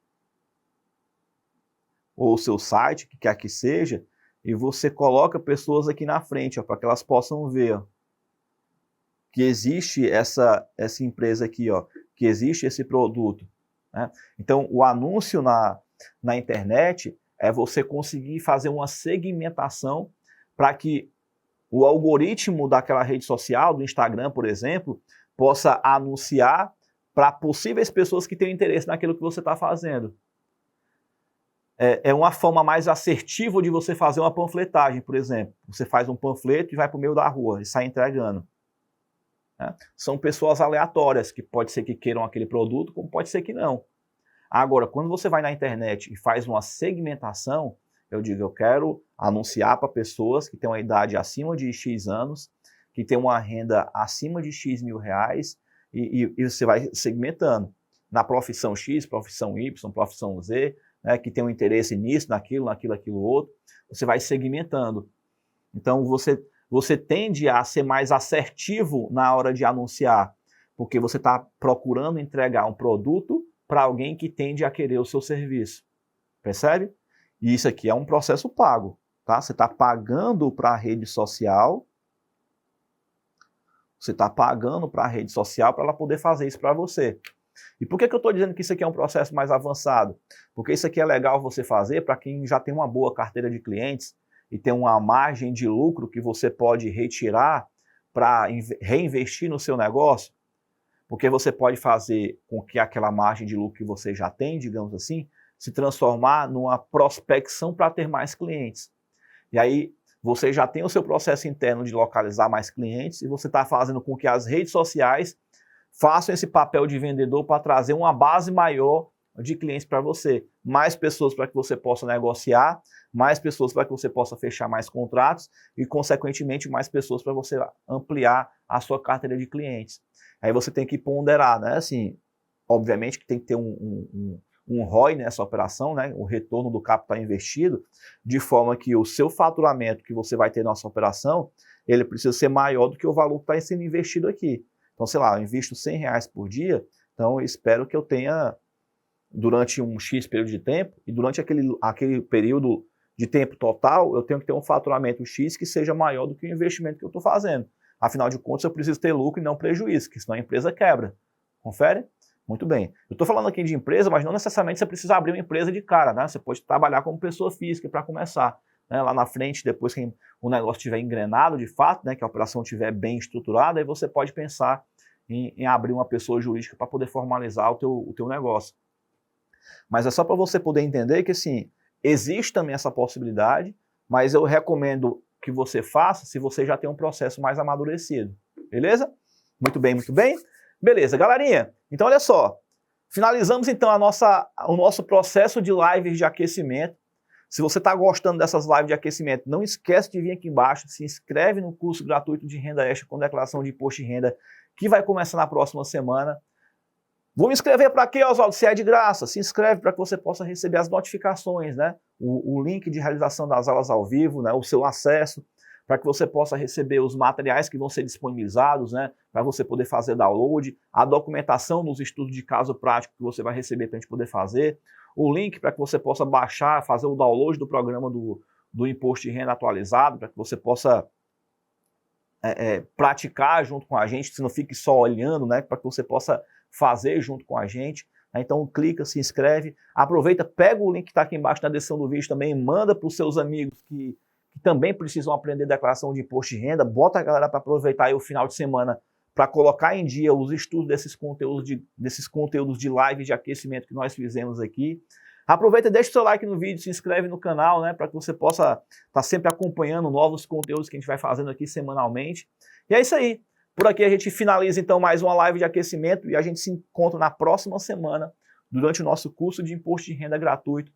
A: ou o seu site, que quer que seja, e você coloca pessoas aqui na frente, para que elas possam ver, ó, que existe essa empresa aqui, ó, que existe esse produto. Né? Então, o anúncio na internet é você conseguir fazer uma segmentação para que o algoritmo daquela rede social, do Instagram, por exemplo, possa anunciar para possíveis pessoas que têm interesse naquilo que você está fazendo. É uma forma mais assertiva de você fazer uma panfletagem, por exemplo. Você faz um panfleto e vai para o meio da rua e sai entregando. Né? São pessoas aleatórias, que pode ser que queiram aquele produto, como pode ser que não. Agora, quando você vai na internet e faz uma segmentação, eu digo, eu quero anunciar para pessoas que têm uma idade acima de X anos, que têm uma renda acima de X mil reais, e você vai segmentando. Na profissão X, profissão Y, profissão Z, né, que tem um interesse nisso, naquilo, aquilo outro, você vai segmentando. Então, você tende a ser mais assertivo na hora de anunciar, porque você está procurando entregar um produto para alguém que tende a querer o seu serviço. Percebe? E isso aqui é um processo pago. Tá? Você está pagando para a rede social, para ela poder fazer isso para você. E por que eu estou dizendo que isso aqui é um processo mais avançado? Porque isso aqui é legal você fazer para quem já tem uma boa carteira de clientes e tem uma margem de lucro que você pode retirar para reinvestir no seu negócio, porque você pode fazer com que aquela margem de lucro que você já tem, digamos assim, se transformar numa prospecção para ter mais clientes. E aí você já tem o seu processo interno de localizar mais clientes e você está fazendo com que as redes sociais façam esse papel de vendedor para trazer uma base maior de clientes para você. Mais pessoas para que você possa negociar, mais pessoas para que você possa fechar mais contratos e, consequentemente, mais pessoas para você ampliar a sua carteira de clientes. Aí você tem que ponderar, né? Assim, obviamente que tem que ter um ROI nessa operação, né? O retorno do capital investido, de forma que o seu faturamento que você vai ter nessa operação, ele precisa ser maior do que o valor que está sendo investido aqui. Então, sei lá, eu invisto R$100 por dia, então eu espero que eu tenha, durante um X período de tempo, e durante aquele período de tempo total, eu tenho que ter um faturamento X que seja maior do que o investimento que eu estou fazendo. Afinal de contas, eu preciso ter lucro e não prejuízo, porque senão a empresa quebra. Confere? Muito bem. Eu estou falando aqui de empresa, mas não necessariamente você precisa abrir uma empresa de cara, né? Você pode trabalhar como pessoa física para começar. Né? Lá na frente, depois que o negócio estiver engrenado de fato, né? Que a operação estiver bem estruturada, aí você pode pensar em abrir uma pessoa jurídica para poder formalizar o teu negócio. Mas é só para você poder entender que, assim, existe também essa possibilidade, mas eu recomendo que você faça se você já tem um processo mais amadurecido. Beleza? Muito bem, muito bem. Beleza, galerinha. Então, olha só. Finalizamos, então, o nosso processo de lives de aquecimento. Se você está gostando dessas lives de aquecimento, não esquece de vir aqui embaixo, se inscreve no curso gratuito de renda extra com declaração de imposto de renda, que vai começar na próxima semana. Vou me inscrever para quê, Oswaldo? Se é de graça, se inscreve para que você possa receber as notificações, né? O link de realização das aulas ao vivo, né? O seu acesso, para que você possa receber os materiais que vão ser disponibilizados, né? Para você poder fazer download, a documentação nos estudos de caso prático que você vai receber para a gente poder fazer, o link para que você possa baixar, fazer o download do programa do imposto de renda atualizado, para que você possa praticar junto com a gente, que você não fique só olhando, né? Para que você possa fazer junto com a gente. Então clica, se inscreve, aproveita, pega o link que está aqui embaixo na descrição do vídeo também, manda para os seus amigos que também precisam aprender declaração de imposto de renda, bota a galera para aproveitar aí o final de semana para colocar em dia os estudos desses conteúdos de live de aquecimento que nós fizemos aqui. Aproveita e deixa o seu like no vídeo, se inscreve no canal, né, para que você possa estar sempre acompanhando novos conteúdos que a gente vai fazendo aqui semanalmente. E é isso aí. Por aqui a gente finaliza então mais uma live de aquecimento e a gente se encontra na próxima semana durante o nosso curso de imposto de renda gratuito.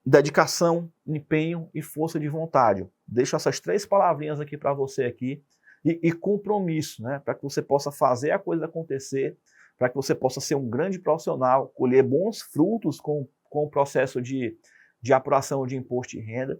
A: Dedicação, empenho e força de vontade. Deixo essas 3 palavrinhas aqui para você aqui e compromisso, né, para que você possa fazer a coisa acontecer, para que você possa ser um grande profissional, colher bons frutos com o processo de apuração de imposto de renda.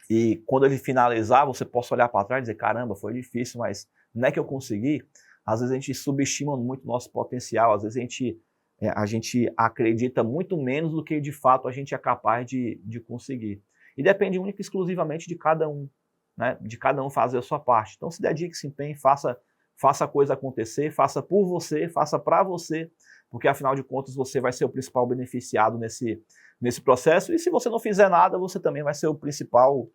A: E quando ele finalizar, você possa olhar para trás e dizer, caramba, foi difícil, mas não é que eu consegui. Às vezes a gente subestima muito o nosso potencial, às vezes a gente acredita muito menos do que de fato a gente é capaz de conseguir. E depende única e exclusivamente de cada um, né? De cada um fazer a sua parte. Então se dedique, se empenhe, faça a coisa acontecer, faça por você, faça para você, porque afinal de contas você vai ser o principal beneficiado nesse processo, e se você não fizer nada, você também vai ser o principal,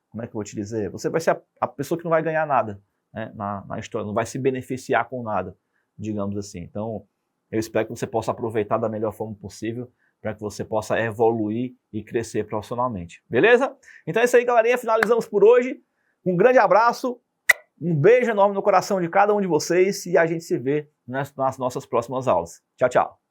A: como é que eu vou te dizer? Você vai ser a pessoa que não vai ganhar nada, né, na história, não vai se beneficiar com nada, digamos assim. Então, eu espero que você possa aproveitar da melhor forma possível, para que você possa evoluir e crescer profissionalmente. Beleza? Então é isso aí, galerinha, finalizamos por hoje. Um grande abraço, um beijo enorme no coração de cada um de vocês e a gente se vê nas nossas próximas aulas. Tchau, tchau.